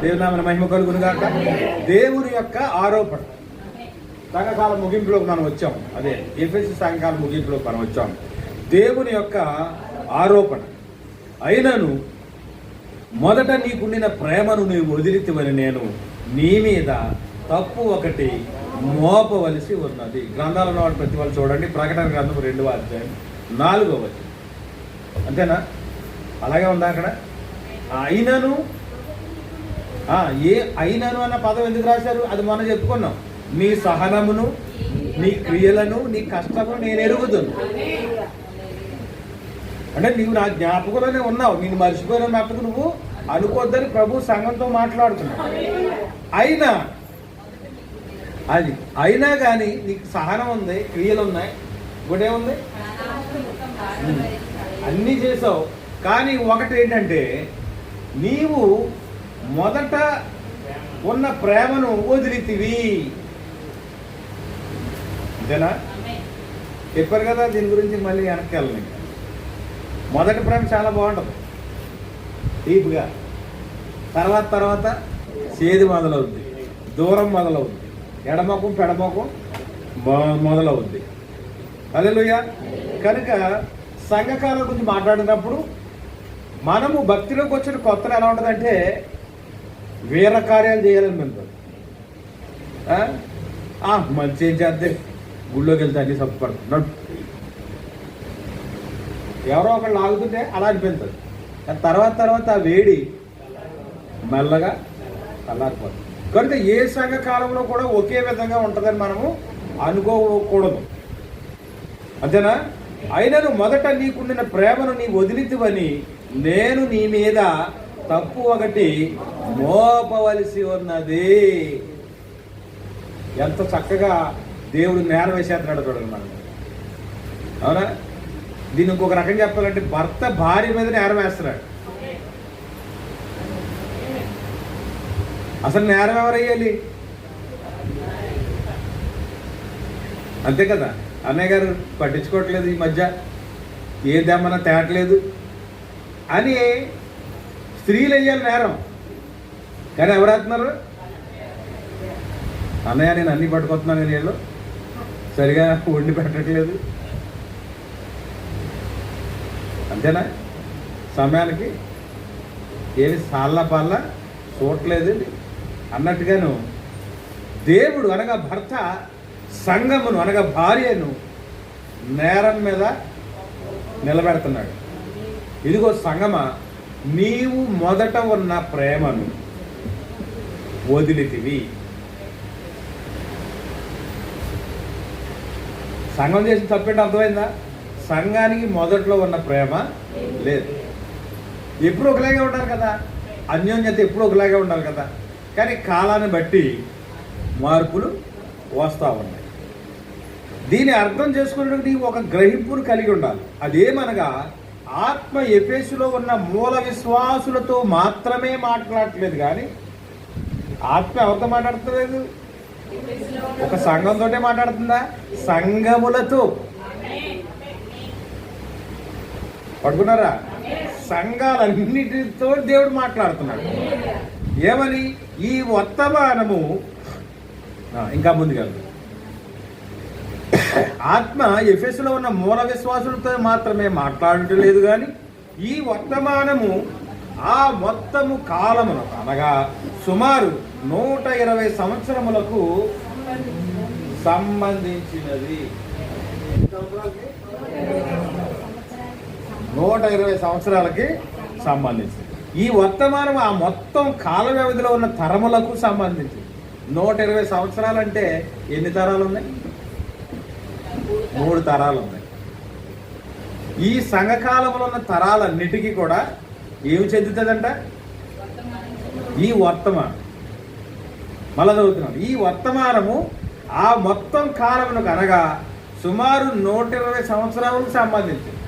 దేవునామన మహిమ కలుగును గాక. దేవుని యొక్క ఆరోపణ సంఘకాల ముగింపులోకి మనం వచ్చాం. అదే ఎఫెసు సంఘకాల ముగింపులోకి మనం వచ్చాం. దేవుని యొక్క ఆరోపణ అయినను మొదట నీకుండిన ప్రేమను నీవు వదిలితివని నేను నీ మీద తప్పు ఒకటి మోపవలసి ఉన్నది. గ్రంథాలలో ఉన్న ప్రతి వాళ్ళు చూడండి, ప్రకటన గ్రంథం 2వ అధ్యాయం 4వ వచనం. అంతేనా? అలాగే ఉందా అక్కడ? అయినను అయినను అన్న పదం ఎందుకు రాశారు? అది మొన్న చెప్పుకున్నాం. నీ సహనమును, నీ క్రియలను, నీ కష్టము నేను ఎరుగుదును. అంటే నీవు నా జ్ఞాపకంలోనే ఉన్నావు, నేను మర్చిపోయిన మట్టుకు నువ్వు అనుకోద్దని ప్రభు సంఘంతో మాట్లాడుతున్నావు. అయినా కానీ నీకు సహనం ఉంది, క్రియలు ఉన్నాయి, ఇంకోటే ఉంది, అన్నీ చేసావు. కానీ ఒకటి ఏంటంటే నీవు మొదట ఉన్న ప్రేమను వదిలితివి. అంతేనా? చెప్పారు కదా, దీని గురించి మళ్ళీ వెనక్కి వెళ్ళను. మొదటి ప్రేమ చాలా బాగుంటుంది, డీప్గా. తర్వాత చేదు మొదలవుద్ది, దూరం మొదలవుద్ది, ఎడమొఖం పెడమొఖం మొదలవుద్ది. హల్లెలూయా. కనుక సంఘకాలం గురించి మాట్లాడినప్పుడు మనము భక్తిలోకి వచ్చిన కొత్తలో ఎలా ఉంటుందంటే వీర కార్యాలు చేయాలని ఉంటుంది. మంచి ఏం చేద్దే, గుళ్ళోకి వెళ్తే అన్ని సప్పడుతున్నాడు, ఎవరో ఒకళ్ళు ఆగుతుంటే అలా అనిపిస్తుంది. తర్వాత ఆ వేడి మెల్లగా చల్లారిపోతుంది. కనుక ఏ సంఘ కాలంలో కూడా ఒకే విధంగా ఉంటుందని మనము అనుకోకూడదు. అంతేనా? అయినను మొదట నీకుండిన ప్రేమను నీ వదిలితివని నేను నీ మీద తప్పు ఒకటి మోపవలసి ఉన్నది. ఎంత చక్కగా దేవుడు నేరం వేసేస్తున్నాడు చూడండి మనం. అవునా? దీన్ని ఇంకొక రకం చెప్పాలంటే భర్త భార్య మీద నేరం వేస్తున్నాడు. అసలు నేరం ఎవరయ్యాలి? అంతే కదా. అన్నయ్య గారు పట్టించుకోవట్లేదు, ఈ మధ్య ఏదేమన్నా తేటలేదు అని స్త్రీలు వేయాలి నేరం. కానీ ఎవరు వేస్తున్నారు? అన్నయ్య నేను అన్నీ పట్టుకొస్తున్నాను, నేను సరిగా వండి పెట్టట్లేదు. అంతేనా? సమయానికి ఏమి సాళ్ళ పాళ్ళ చూడట్లేదు అన్నట్టుగాను దేవుడు అనగా భర్త సంఘమును అనగా భార్యను నేరం మీద నిలబెడుతున్నాడు. ఇదిగో సంగమా, నీవు మొదట ఉన్న ప్రేమను వదిలితివి. సంఘం చేసిన తప్పేంటి అర్థమైందా? సంఘానికి మొదట్లో ఉన్న ప్రేమ లేదు. ఎప్పుడు ఒకలాగే ఉండాలి కదా, అన్యోన్యత ఎప్పుడు ఒకలాగే ఉండాలి కదా. కానీ కాలాన్ని బట్టి మార్పులు వస్తూ ఉన్నాయి. దీన్ని అర్థం చేసుకునేటువంటి ఒక గ్రహింపును కలిగి ఉండాలి. అదేమనగా ఆత్మ ఎఫెసులో ఉన్న మూల విశ్వాసులతో మాత్రమే మాట్లాడట్లేదు. కానీ ఆత్మ ఎవరితో మాట్లాడట్లేదు? ఒక సంఘంతో మాట్లాడుతుందా? సంఘములతో. పడుకున్నారా? సంఘాలన్నిటితో దేవుడు మాట్లాడుతున్నాడు. ఏమని? ఈ వర్తమానము ఇంకా ముందుకెళ్తుంది. ఆత్మ ఎఫెసులో ఉన్న మూల విశ్వాసులతో మాత్రమే మాట్లాడటం లేదు. కానీ ఈ వర్తమానము ఆ మొత్తము కాలమును అనగా సుమారు 120 సంవత్సరములకు సంబంధించినది. 120 సంవత్సరాలకి సంబంధించింది. ఈ వర్తమానం ఆ మొత్తం కాల వ్యవధిలో ఉన్న తరములకు సంబంధించింది. 120 సంవత్సరాలంటే ఎన్ని తరాలు ఉన్నాయి? 3 తరాలు ఉన్నాయి. ఈ సంఘకాలంలో ఉన్న తరాలన్నిటికీ కూడా ఏమి చెందుతుందంట? ఈ వర్తమానం. మళ్ళా చదువుతున్నాను. ఈ వర్తమానము ఆ మొత్తం కాలమునకు అనగా సుమారు 120 సంవత్సరాలకు సంబంధించింది.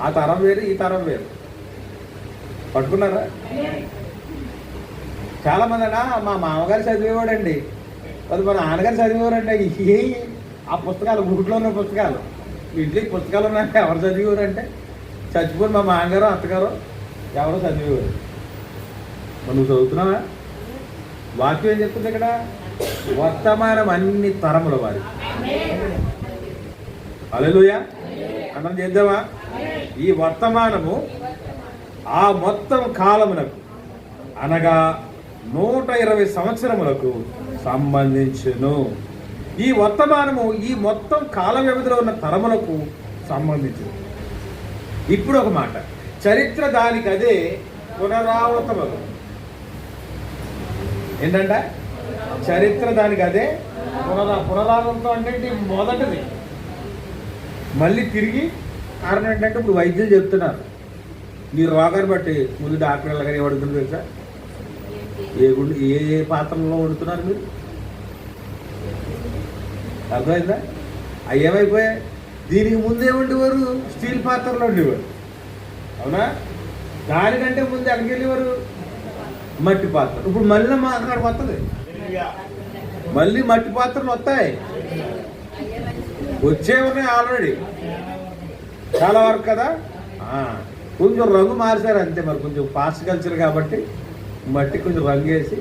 ఆ తరం వేరు, ఈ తరం వేరు. పట్టుకున్నారా? చాలా మంది అన్నా మా మామగారు చదివేవాడండి, అది మా నాన్నగారు చదివేవారండి. ఆ పుస్తకాలు ఊట్లో ఉన్న పుస్తకాలు, ఇంట్లో పుస్తకాలు ఉన్నాయంటే ఎవరు చదివేవారంటే చచ్చిపోయి మా మామగారు అత్తగారు ఎవరో చదివేవారు. మరి నువ్వు చదువుతున్నావా? వాక్యం ఏం చెప్తుంది ఇక్కడ? వర్తమానం అన్ని తరముల వారి. హల్లెలూయా. మనం చేద్దామా? ఈ వర్తమానము ఆ మొత్తం కాలమునకు అనగా 120 సంవత్సరములకు సంబంధించును. ఈ వర్తమానము ఈ మొత్తం కాల వ్యవధిలో ఉన్న తరములకు సంబంధించింది. ఇప్పుడు ఒక మాట, చరిత్ర దానికి అదే పునరావృతమగు. ఏంటంటే చరిత్ర దానికి అదే పునరావృతం అంటే మొదటిది మళ్ళీ తిరిగి. కారణం ఏంటంటే ఇప్పుడు వైద్యులు చెప్తున్నారు, మీ రోగాన్ని బట్టి ముందు డాక్టర్ వెళ్ళగానే ఏమడుగుతుంది తెలుసా? ఏ పాత్రలో వండుతున్నారు మీరు? అర్థమైందా? అవి ఏమైపోయాయి? దీనికి ముందే ఉండేవారు స్టీల్ పాత్రలో ఉండేవారు, అవునా? దానికంటే ముందు ఎక్కడికి వెళ్ళేవారు? మట్టి పాత్ర. ఇప్పుడు మళ్ళీ మా అక్కడికి వస్తుంది, మళ్ళీ మట్టి పాత్రలు వస్తాయి, వచ్చే ఉన్నాయి ఆల్రెడీ చాలా వరకు కదా. కొంచెం రంగు మార్చారు అంతే. మరి కొంచెం ఫాస్ట్ కల్చర్ కాబట్టి మట్టి కొంచెం రంగు వేసి.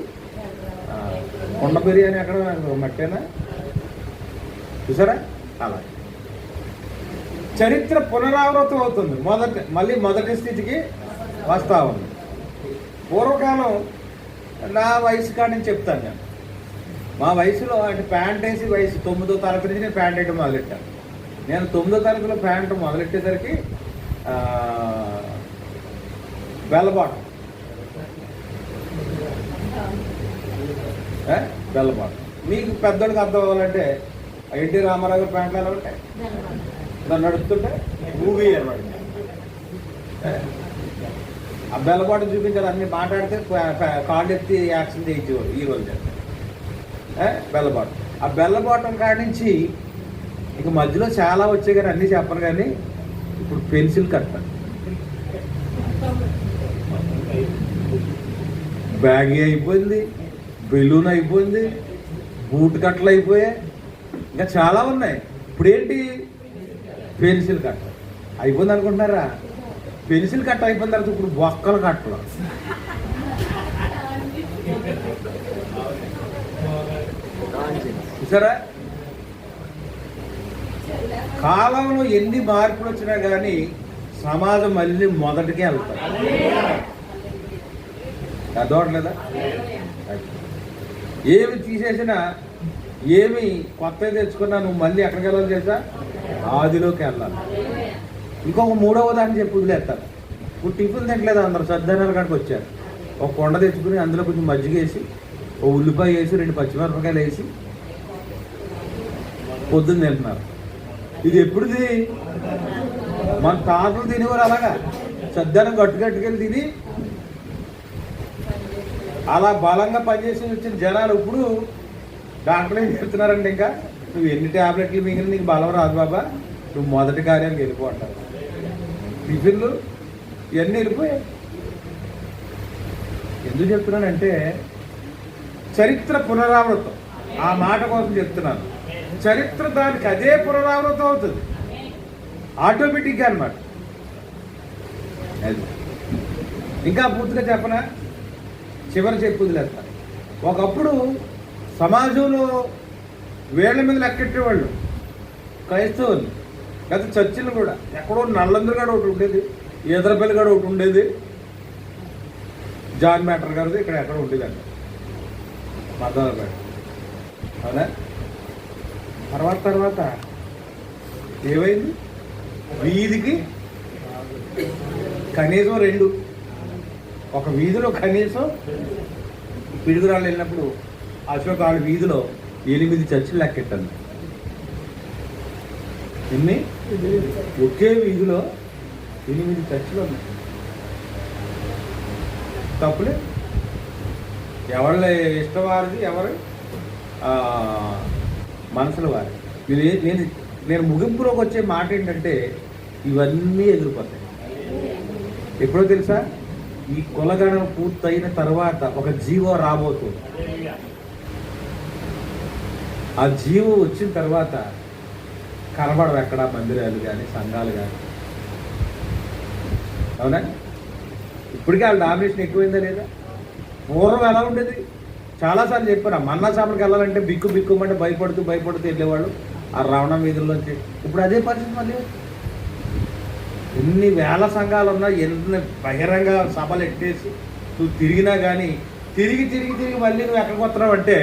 కొండ బిర్యానీ అక్కడ మట్టేనా చూసారా? అలా చరిత్ర పునరావృతం అవుతుంది, మళ్ళీ మొదటి స్థితికి వస్తా ఉంది. పూర్వకాలం నా వయసు కాడి నుంచి చెప్తాను నేను. మా వయసులో అంటే ప్యాంట్ వేసి వయసు 9వ తరగతి నుంచి నేను ప్యాంట్ వేయడం మొదలెట్టాను. నేను 9వ తరగతిలో ప్యాంట్ మొదలెట్టేసరికి బెల్లబాటం బెల్లబాటం. మీకు పెద్దోడికి అర్థం అవ్వాలంటే ఎన్టీ రామారావు గారు ప్యాంట్లు ఎలా ఉంటాయి, దాన్ని నడుస్తుంటే మూవీ అనమాట. ఆ బెల్లబాటం చూపించారు, అన్ని మాట్లాడితే కాళ్ళు ఎత్తి యాక్షన్ చేయించేవారు ఈ రోజు. బెల్లబాటం. ఆ బెల్లబాటం కాడి నుంచి ఇక మధ్యలో చాలా వచ్చాయి కానీ అన్నీ చెప్పను. కానీ ఇప్పుడు పెన్సిల్ కట్ట, బ్యాగీ అయిపోయింది, బెలూన్ అయిపోయింది, బూట్ కట్టలు అయిపోయాయి, ఇంకా చాలా ఉన్నాయి. ఇప్పుడేంటి? పెన్సిల్ కట్ట అయిపోయింది అనుకుంటున్నారా? పెన్సిల్ కట్ట అయిపోయిన తర్వాత ఇప్పుడు బొక్కలు కట్టలు. చూసారా? కాలంలో ఎన్ని మార్పులు వచ్చినా కానీ సమాజం మళ్ళీ మొదటికే వెళ్తారు. అర్థమవట్లేదా? ఏమి తీసేసినా, ఏమి కొత్తగా తెచ్చుకున్నా నువ్వు మళ్ళీ ఎక్కడికి వెళ్ళాలి చేసా? ఆదిలోకి వెళ్ళాలి. ఇంకొక 3వ దాన్ని చెప్పి వదిలేస్తారు. ఇప్పుడు టిఫిన్ తింటలేదు అందరూ, సద్దనాల కాడికి వచ్చారు. ఒక కొండ తెచ్చుకుని అందులో కొంచెం మజ్జిగ వేసి, ఓ ఉల్లిపాయ వేసి, 2 పచ్చిమిరపకాయలు వేసి పొద్దున్న తింటున్నారు. ఇది ఎప్పుడుది? మన తాతలు తినేవారు అలాగా, సద్దనం గట్టుకెళ్ళి తిని అలా బలంగా పనిచేసి వచ్చిన జనాలు ఇప్పుడు డాక్టర్లు ఏం చెప్తున్నారంటే, ఇంకా నువ్వు ఎన్ని ట్యాబ్లెట్లు మిగిలిన నీకు బలం రాదు బాబా, నువ్వు మొదటి కార్యానికి వెళ్ళిపో అంటారు. టిఫిన్లు ఇవన్నీ వెళ్ళిపోయాయి. ఎందుకు చెప్తున్నానంటే చరిత్ర పునరావృతం. ఆ మాట కోసం చెప్తున్నాను. చరిత్ర దానికి అదే పునరావృతం అవుతుంది ఆటోమేటిక్గా అనమాట. అది ఇంకా పూర్తిగా చెప్పనా? చివరి చెప్పుదిలేస్తా. ఒకప్పుడు సమాజంలో వేళ్ల మీద లెక్కెట్టేవాళ్ళు క్రైస్తవులు, గత చర్చిలు కూడా. ఎక్కడో నల్లందరిగాడు ఒకటి ఉండేది, ఈదరపల్లిగాడు ఒకటి ఉండేది, జాన్ మ్యాటర్ గారిది ఇక్కడ ఎక్కడ ఉండేదండి మద్దలపేట, అవునా? తర్వాత ఏమైంది? వీధికి కనీసం 2, ఒక వీధిలో కనీసం పిడుగురాళ్ళు వెళ్ళినప్పుడు అశోకాల వీధిలో 8 చర్చిలు లెక్కెట్టాను. ఎన్ని? ఒకే వీధిలో 8 చర్చిలు ఉన్నాయి. తప్పులే, ఎవరి ఇష్టం వారిది, ఎవరి మనసుల వారి. నేను ముగింపులోకి వచ్చే మాట ఏంటంటే ఇవన్నీ ఎదురుపోతాయి. ఎప్పుడో తెలుసా? ఈ కులగణన పూర్తయిన తర్వాత ఒక జీవో రాబోతుంది. ఆ జీవో వచ్చిన తర్వాత కనబడవు ఎక్కడ మందిరాలు కానీ సంఘాలు కానీ. అవునా? ఇప్పటికే వాళ్ళ డామినేషన్ ఎక్కువైందా లేదా? పూర్వం ఎలా ఉండేది? చాలాసార్లు చెప్పారు, మన్నా చేపలకి వెళ్ళాలంటే బిక్కుమంటే భయపడుతూ వెళ్ళేవాళ్ళు ఆ రావణ వీధుల్లోంచి. ఇప్పుడు అదే పరిస్థితి మళ్ళీ. ఎన్ని వేల సంఘాలు ఉన్నా, ఎన్ని బహిరంగ సభలు ఎట్టేసి నువ్వు తిరిగినా కానీ తిరిగి మళ్ళీ నువ్వు ఎక్కడికి వస్తున్నావు అంటే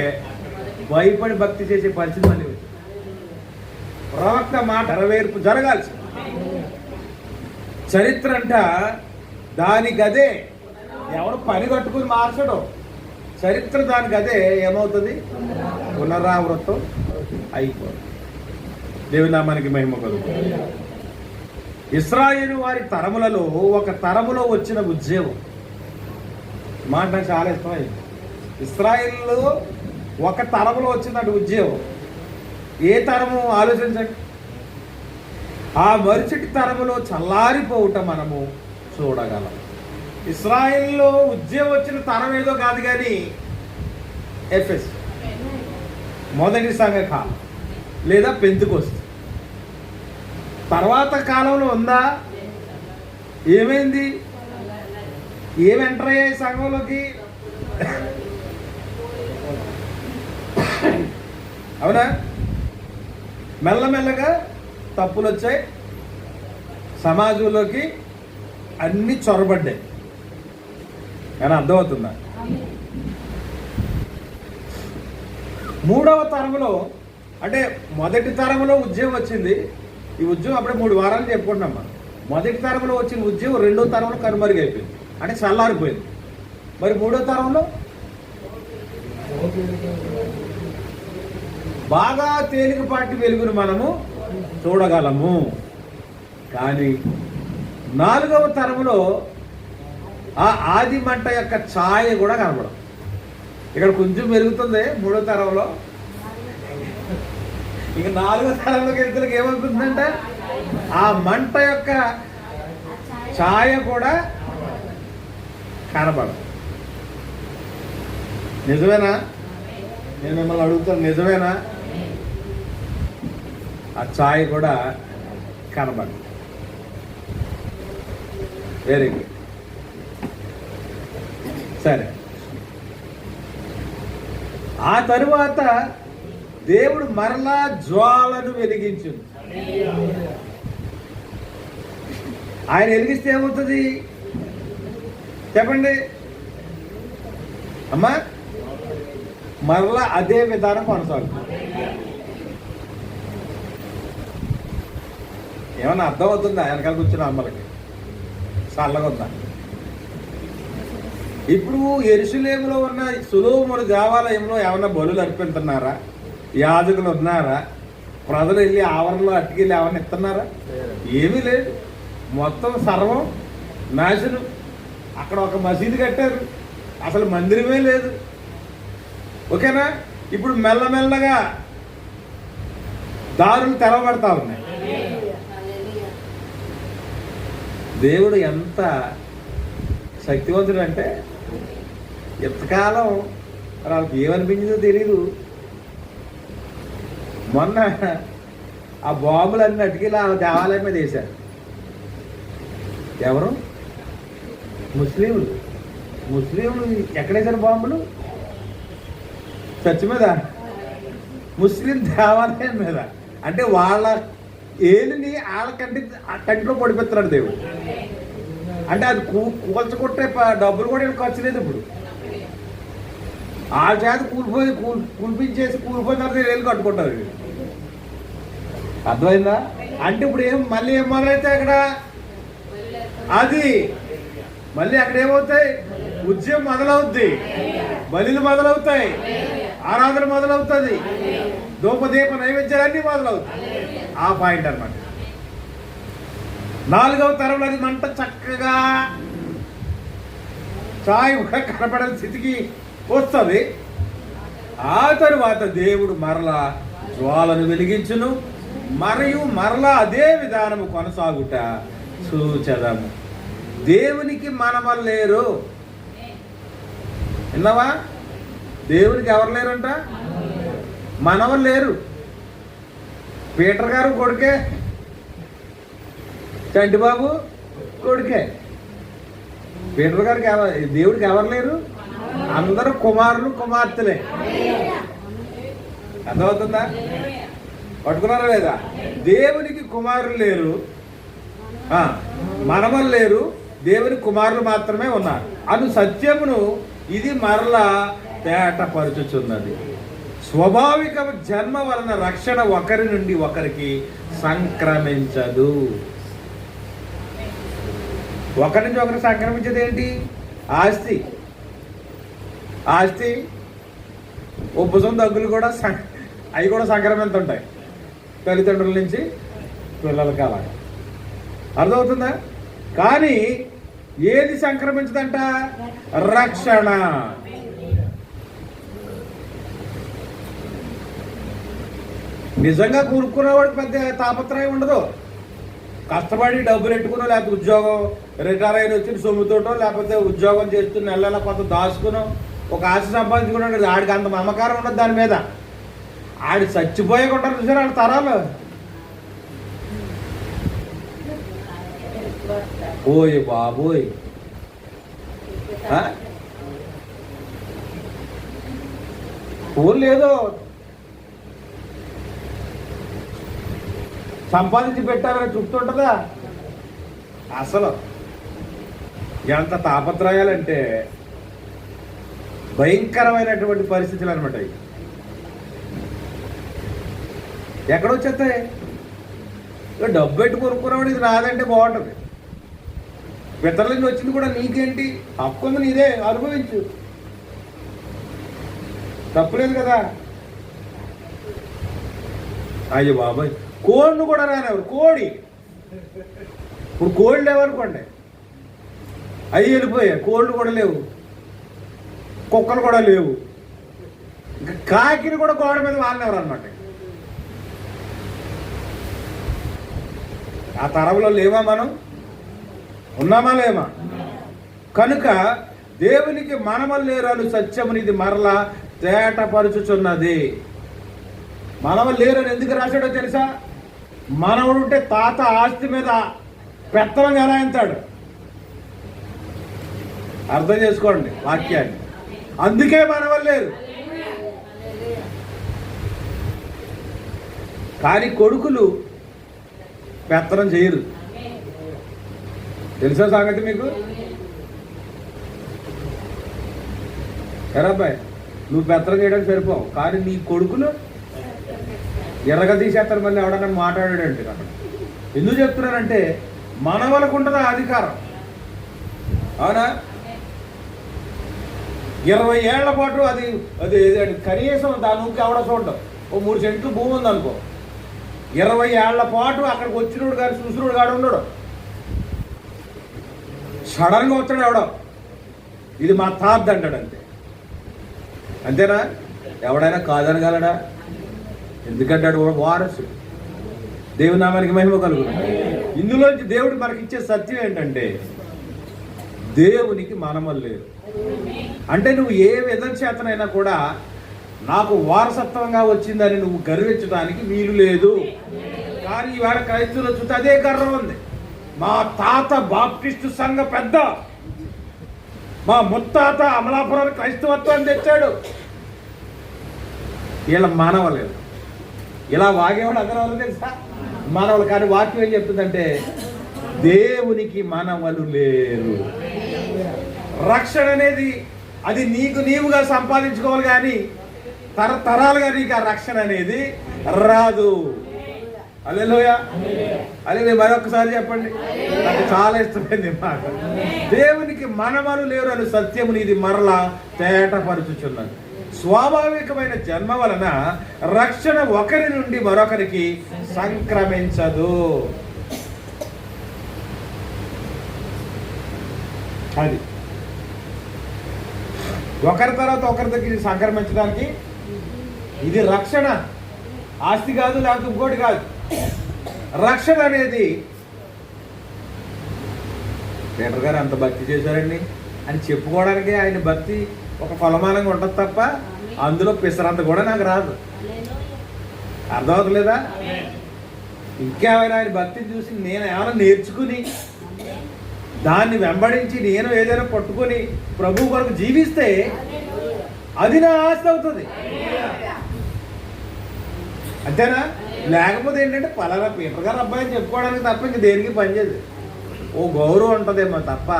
భయపడి భక్తి చేసే పరిస్థితి మళ్ళీ. ప్రవక్త మాట నెరవేర్పు జరగాల్సి. చరిత్ర అంట దానికి అదే, ఎవరు పని కట్టుకుని మార్చడం. చరిత్ర దానికి అదే ఏమవుతుంది? పునరావృతం అయిపోతుంది. దేవుని నామానికి మహిమ కలుగుతుంది. ఇశ్రాయేలు వారి తరములలో ఒక తరములో వచ్చిన ఉద్యోగం మాట నాకు చాలా ఇష్టమైంది. ఇశ్రాయేలులో ఒక తరములో వచ్చినట్టు ఉద్యోగం. ఏ తరము ఆలోచించండి. ఆ మరుసటి తరములో చల్లారిపోవుట మనము చూడగలం. ఇశ్రాయేల్లో ఉద్యోగం వచ్చిన తరం ఏదో కాదు కానీ ఎఫెస్ మొదటి సంఘ కాలం లేదా పెంతెకొస్తు. తర్వాత కాలంలో ఉందా? ఏమైంది? ఏమి ఎంటర్ అయ్యాయి సంఘంలోకి? అవునా? మెల్లమెల్లగా తప్పులు వచ్చాయి, సమాజంలోకి అన్నీ చొరబడ్డాయి. కానీ అర్థమవుతుందా? మూడవ తరంలో అంటే మొదటి తరంలో ఉద్యోగం వచ్చింది. ఈ ఉద్యోగం అప్పుడే 3 వారాలు చెప్పుకుంటున్నాం మనం. మొదటి తరంలో వచ్చిన ఉద్యోగం రెండో తరంలో కనుమరుగైపోయింది, అంటే చల్లారిపోయింది. మరి మూడో తరంలో బాగా తేలికపాటి వెలుగును మనము చూడగలము. కానీ 4వ తరంలో ఆ ఆది మంట యొక్క ఛాయ కూడా కనబడదు. ఇక్కడ కొంచెం పెరుగుతుంది 3వ తరంలో. ఇక 4వ తరంలోకి వెళ్తే ఏమవుతుందంటే ఆ మంట యొక్క ఛాయ కూడా కనబడదు. నిజమేనా? నేను మిమ్మల్ని అడుగుతాను, నిజమేనా? ఆ ఛాయ కూడా కనబడదు. Very good. సరే, ఆ తరువాత దేవుడు మరలా జ్వాలను వెలిగించింది. ఆయన వెలిగిస్తే ఏమవుతుంది చెప్పండి అమ్మా? మరలా అదే విధానం కొనసాగుతుంది. ఏమన్నా అర్థం అవుతుందా? వెనకాల కూర్చున్న అమ్మలకి చల్లగా ఉందా? ఇప్పుడు యెరూషలేములో ఉన్న సొలొమోను దేవాలయంలో ఏమన్నా బలులు అర్పిస్తున్నారా? యాజకులు ఉన్నారా? ప్రజలు వెళ్ళి ఆవరణలో అట్టుకెళ్ళి ఏమన్నా ఇస్తున్నారా? ఏమీ లేదు. మొత్తం సర్వం నాశనం. అక్కడ ఒక మసీదు కట్టారు, అసలు మందిరమే లేదు. ఓకేనా? ఇప్పుడు మెల్లమెల్లగా దారులు తెరవబడతా ఉన్నాయి. దేవుడు ఎంత శక్తివంతుడు అంటే ఎంతకాలం వాళ్ళకి ఏమనిపించిందో తెలీదు. మొన్న ఆ బాంబులన్నీ అటుకెళ్ళి ఆ దేవాలయం మీద వేశారు. ఎవరు? ముస్లింలు ఎక్కడేశారు బాంబులు? చర్చి మీద, ముస్లిం దేవాలయం మీద. అంటే వాళ్ళ ఏలిని వాళ్ళ కంటిలో పడిపెత్తున్నాడు దేవుడు. అంటే అది కూల్చకొట్టే డబ్బులు కూడా ఖర్చు లేదు. ఇప్పుడు ఆ చేత కూల్పించేసి కూలిపోయిన తర్వాత ఏళ్ళు కట్టుకుంటారు. అర్థమైందా? అంటే ఇప్పుడు మళ్ళీ ఏం మొదలైతే అక్కడ అది మళ్ళీ అక్కడ ఏమవుతాయి? ఉద్యమం మొదలవుద్ది, బలులు మొదలవుతాయి, ఆరాధన మొదలవుతుంది, ధూపదీప నైవేద్యాలన్నీ మొదలవుతాయి. ఆ పాయింట్ అన్నమాట. 4వ తరంలో అది మంట చక్కగా ఛాయ్ కూడా కనపడని స్థితికి వస్తుంది. ఆ తరువాత దేవుడు మరలా జ్వాలను వెలిగించును, మరియు మరలా అదే విధానము కొనసాగుట చూచెదము. దేవునికి మనవలు లేరు. విన్నావా? దేవునికి ఎవరు లేరంట? మనవలు లేరు. పీటర్ గారు కొడుకే, చంటిబాబు కొడుకే. పీటర్ గారికి దేవుడికి ఎవరు లేరు? అందరూ కుమారులు కుమార్తెలే. అర్థమవుతుందా? పట్టుకున్నారా లేదా? దేవునికి కుమారులు లేరు, మనమలు లేరు, దేవుని కుమారులు మాత్రమే ఉన్నారు అను సత్యమును ఇది మరలా తేటపరుచుచున్నది. స్వాభావిక జన్మ వలన రక్షణ ఒకరి నుండి ఒకరికి సంక్రమించదు. ఒకరి నుంచి ఒకరు సంక్రమించేది ఏంటి? ఆస్తి. ఆస్తి, ఉబ్బసం, దగ్గులు కూడా అవి కూడా సంక్రమిస్తుంటాయి తల్లిదండ్రుల నుంచి పిల్లలకి. అలాగా అర్థమవుతుందా? కానీ ఏది సంక్రమించదంట? రక్షణ. నిజంగా కూరుకునేవాడికి పెద్ద తాపత్రయం ఉండదు. కష్టపడి డబ్బులు పెట్టుకునో, లేకపోతే ఉద్యోగం రిటైర్ అయిన వచ్చిన సొమ్ముతోటో, లేకపోతే ఉద్యోగం చేస్తూ నెలల కొంత దాచుకునో ఒక ఆశ సంపాదించుకున్నాడు. ఆడికి అంత మమకారం ఉండదు దాని మీద. ఆడి చచ్చిపోయకుంటారు చూసారు ఆడి తరాలు. ఓయ్ బాబోయ్, ఫోన్ లేదో సంపాదించి పెట్టారని చుట్టూంటుందా? అసలు ఎంత తాపత్రయాలంటే భయంకరమైనటువంటి పరిస్థితులు అనమాట. ఇవి ఎక్కడొచ్చేస్తాయి? డబ్బు పెట్టి కొనుక్కున్నాడు, ఇది రాదంటే బాగుంటుంది. పితరుల నుంచి వచ్చింది కూడా నీకేంటి? హక్కు ఉంది, నీదే, అనుభవించు, తప్పులేదు కదా. అయ్యో బాబాయ్, కోడిని కూడా రానివ్వరు. కోడి, ఇప్పుడు కోళ్ళు లేవనుకోండి, అవి వెళ్ళిపోయాయి. కోళ్ళు కూడా లేవు, కుక్కలు కూడా లేవు, ఇంకా కాకిని కూడా గోడ మీద వాళ్ళనివ్వరు అనమాట. ఆ తరంలో లేవా మనం? ఉన్నామా లేమా? కనుక దేవునికి మనమలు లేరు అని సత్యముని ఇది మరలా తేటపరుచుచున్నది. మనవలు లేరు అని ఎందుకు రాశాడో తెలుసా? మనవడు ఉంటే తాత ఆస్తి మీద పెత్తనం ఎలా ఎంతాడు? అర్థం చేసుకోండి వాక్యాన్ని. అందుకే మనవలు లేరు. కానీ కొడుకులు పెత్తనం చేయరు. తెలుసా సంగతి మీకు? ఎరాబాయ్, నువ్వు పెత్తనం చేయడానికి సరిపోవు, కానీ నీ కొడుకులు ఎర్రగా తీసేస్తారు. మళ్ళీ ఎవడన్నా మాట్లాడాడంటే అక్కడ ఎందుకు చెప్తున్నానంటే మనవలకు ఉంటుంది ఆ అధికారం. అవునా? 20 ఏళ్ల పాటు అది అది కనీసం దాని నుంచి ఎవడ చూడడం. ఓ 3 సెంట్లు భూమి ఉందనుకో, 20 ఏళ్ల పాటు అక్కడికి వచ్చినోడు కానీ చూసినోడు కాడు ఉండడు. సడన్గా వచ్చాడు ఎవడో, ఇది మా తాత అంటాడు, అంతే. అంతేనా? ఎవడైనా కాదనగలడా? ఎందుకంటాడు? వారసు. దేవుని నామానికి మహిమ కలుగు. ఇందులోంచి దేవుడు మనకిచ్చే సత్యం ఏంటంటే దేవునికి మనమలు లేరు. అంటే నువ్వు ఏ విధం చేతనైనా కూడా నాకు వారసత్వంగా వచ్చిందని నువ్వు గర్వించడానికి వీలు లేదు. కానీ ఈవేళ క్రైస్తవుల చుట్టూ అదే గర్వం ఉంది. మా తాత బాప్టిస్టు సంఘ పెద్ద, మా ముత్తాత అమలాపురానికి క్రైస్తవత్వాన్ని తెచ్చాడు. వీళ్ళ మానవలేదు. ఇలా వాగేవాడు అందరూ తెలుసా? మానవులు. కానీ వాక్యం ఏం చెప్తుందంటే దేవునికి మనవలు లేరు. రక్షణ అనేది అది నీకు నీవుగా సంపాదించుకోవాలి, కానీ తరతరాలుగా నీకు ఆ రక్షణ అనేది రాదు. హల్లెలూయా. అదే మరొకసారి చెప్పండి, నాకు చాలా ఇష్టమైంది మాట. దేవునికి మనవలు లేరు అని సత్యముని ఇది మరలా తేటపరుచుచున్నది. స్వాభావికమైన జన్మ వలన రక్షణ ఒకరి నుండి మరొకరికి సంక్రమించదు. అది ఒకరి తర్వాత ఒకరి దగ్గర సంక్రమించడానికి ఇది రక్షణ. ఆస్తి కాదు, లేకపోతే ఇంకోటి కాదు. రక్షణ అనేది పీటర్ గారు అంత భక్తి చేశారండి అని చెప్పుకోవడానికి ఆయన భక్తి ఒక కొలమానంగా ఉంటుంది తప్ప అందులో పిసరంత కూడా నాకు రాదు. అర్థమవుతలేదా? ఇంకేమైనా ఆయన భక్తిని చూసి నేను ఏమైనా నేర్చుకుని దాన్ని వెంబడించి నేను ఏదైనా పట్టుకొని ప్రభు కొరకు జీవిస్తే అది నా ఆస్తి అవుతుంది. అంతేనా? లేకపోతే ఏంటంటే పలానా పీటర్ గారు అబ్బాయి చెప్పుకోవడానికి తప్ప ఇంక దేనికి పనిచేయదు. ఓ గౌరవం ఉంటుందేమో తప్ప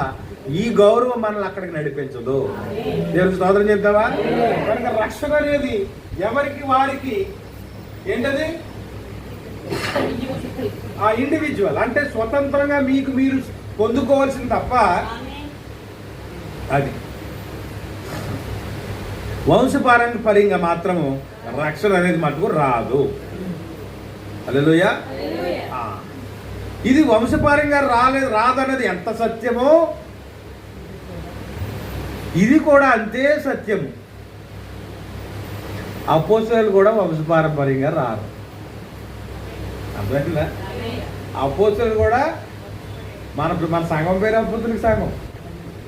ఈ గౌరవం మనల్ని అక్కడికి నడిపించదు. దేవునికి స్తోత్రం చెప్తావా? కనుక రక్షణ అనేది ఎవరికి వారికి ఏంటది? ఆ ఇండివిజువల్ అంటే స్వతంత్రంగా మీకు మీరు పొందుకోవాల్సింది తప్ప అది వంశపారంపర్యంగా మాత్రము రక్షణ అనేది మటుకు రాదు. హల్లెలూయా. ఇది వంశపారంగా రాదన్నది ఎంత సత్యమో ఇది కూడా అంతే సత్యము. అపోస్తలులు కూడా వంశపారంపర్యంగా రారు. అర్థమైందా? అపోస్తలులు కూడా మన సంఘం పేరు అపోస్తలుల సంఘం.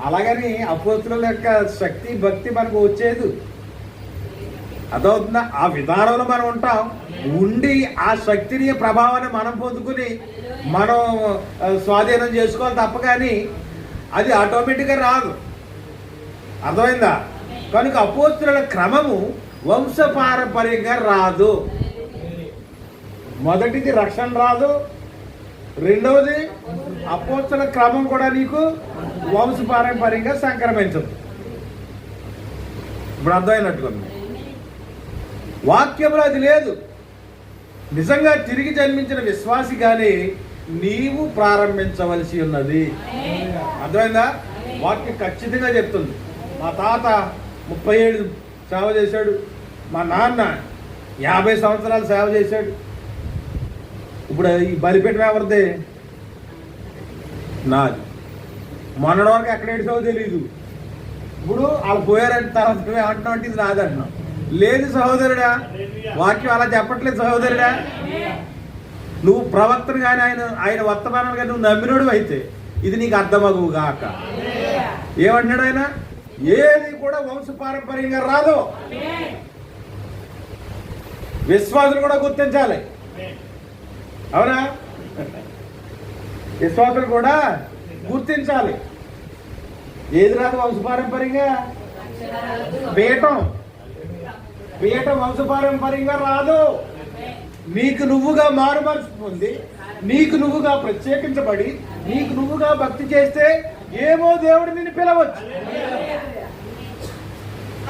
అలాగని అపోస్తలుల యొక్క శక్తి భక్తి మనకు వచ్చేది అదవుతుందా? ఆ విధానంలో మనం ఉంటాం, ఉండి ఆ శక్తిని ప్రభావాన్ని మనం పొందుకుని మనం స్వాధీనం చేసుకోవాలి తప్ప కానీ అది ఆటోమేటిక్గా రాదు. అర్థమైందా? కనుక అపోస్తలుల క్రమము వంశపారంపర్యంగా రాదు. మొదటిది రక్షణ రాదు, రెండవది అపోస్తలుల క్రమం కూడా నీకు వంశపారంపర్యంగా సంక్రమించదు. ఇప్పుడు అర్థమైనట్లుంది. వాక్యంలో అది లేదు. నిజంగా తిరిగి జన్మించిన విశ్వాసిగానే నీవు ప్రారంభించవలసి ఉన్నది. అర్థమైందా? వాక్యం ఖచ్చితంగా చెప్తుంది. మా తాత 37 సేవ చేశాడు, మా నాన్న 50 సంవత్సరాలు సేవ చేశాడు. ఇప్పుడు ఈ బలిపేట ఎవరిదే? నాది. మొన్నటి వరకు ఎక్కడ ఏడ్చావో తెలీదు. ఇప్పుడు వాళ్ళు పోయారంటే తర్వాత అంటున్నావు అంటే ఇది నాదంటున్నావు. లేదు సహోదరుడా, వాక్యం అలా చెప్పట్లేదు సహోదరుడా. నువ్వు ప్రవక్తను కానీ ఆయన వర్తమానాలు కానీ నువ్వు నమ్మినోడు అయితే ఇది నీకు అర్థమగువు గాక. ఏమంటున్నాడు ఆయన? ఏది కూడా వంశపారంపర్యంగా రాదు. విశ్వాసులు కూడా గుర్తించాలి. అవునా? విశ్వాసులు కూడా గుర్తించాలి. ఏది రాదు వంశపారంపర్యంగా? పీఠం వంశపారంపర్యంగా రాదు. నీకు నువ్వుగా మారుమనసు పొంది, నీకు నువ్వుగా ప్రత్యేకించబడి, నీకు నువ్వుగా భక్తి చేస్తే ఏమో దేవుడు నిన్ను పిలవచ్చు.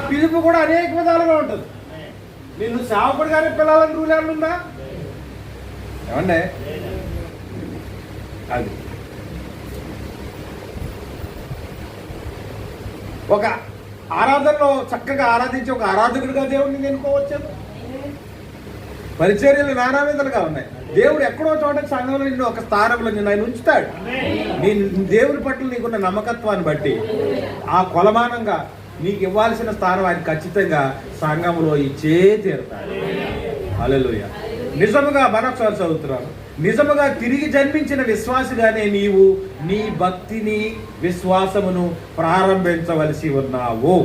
పిలుపు కూడా అనేక విధాలుగా ఉంటుంది. నిన్ను సేవకుడిగానే పిలాలని రూల్ ఏమన్నా ఉందా? ఏమండే? అది ఒక ఆరాధనలో చక్కగా ఆరాధించి ఒక ఆరాధకుడిగా దేవుడిని ఎన్నుకోవచ్చు. పరిచర్యలు నానా విధాలుగా ఉన్నాయి. దేవుడు ఎక్కడో చోట సంఘంలో నిన్ను ఒక స్థానంలో నిన్ను ఆయన ఉంచుతాడు. నేను దేవుని పట్ల నీకున్న నమ్మకత్వాన్ని బట్టి ఆ కొలమానంగా నీకు ఇవ్వాల్సిన స్థానం ఆయన ఖచ్చితంగా సంఘంలో ఇచ్చే తీరుతాడు. హల్లెలూయా. నిజముగా మరొకసారి చదువుతున్నాను. నిజముగా తిరిగి జన్మించిన విశ్వాసిగానే నీవు నీ భక్తిని విశ్వాసమును ప్రారంభించవలసి ఉన్నావు.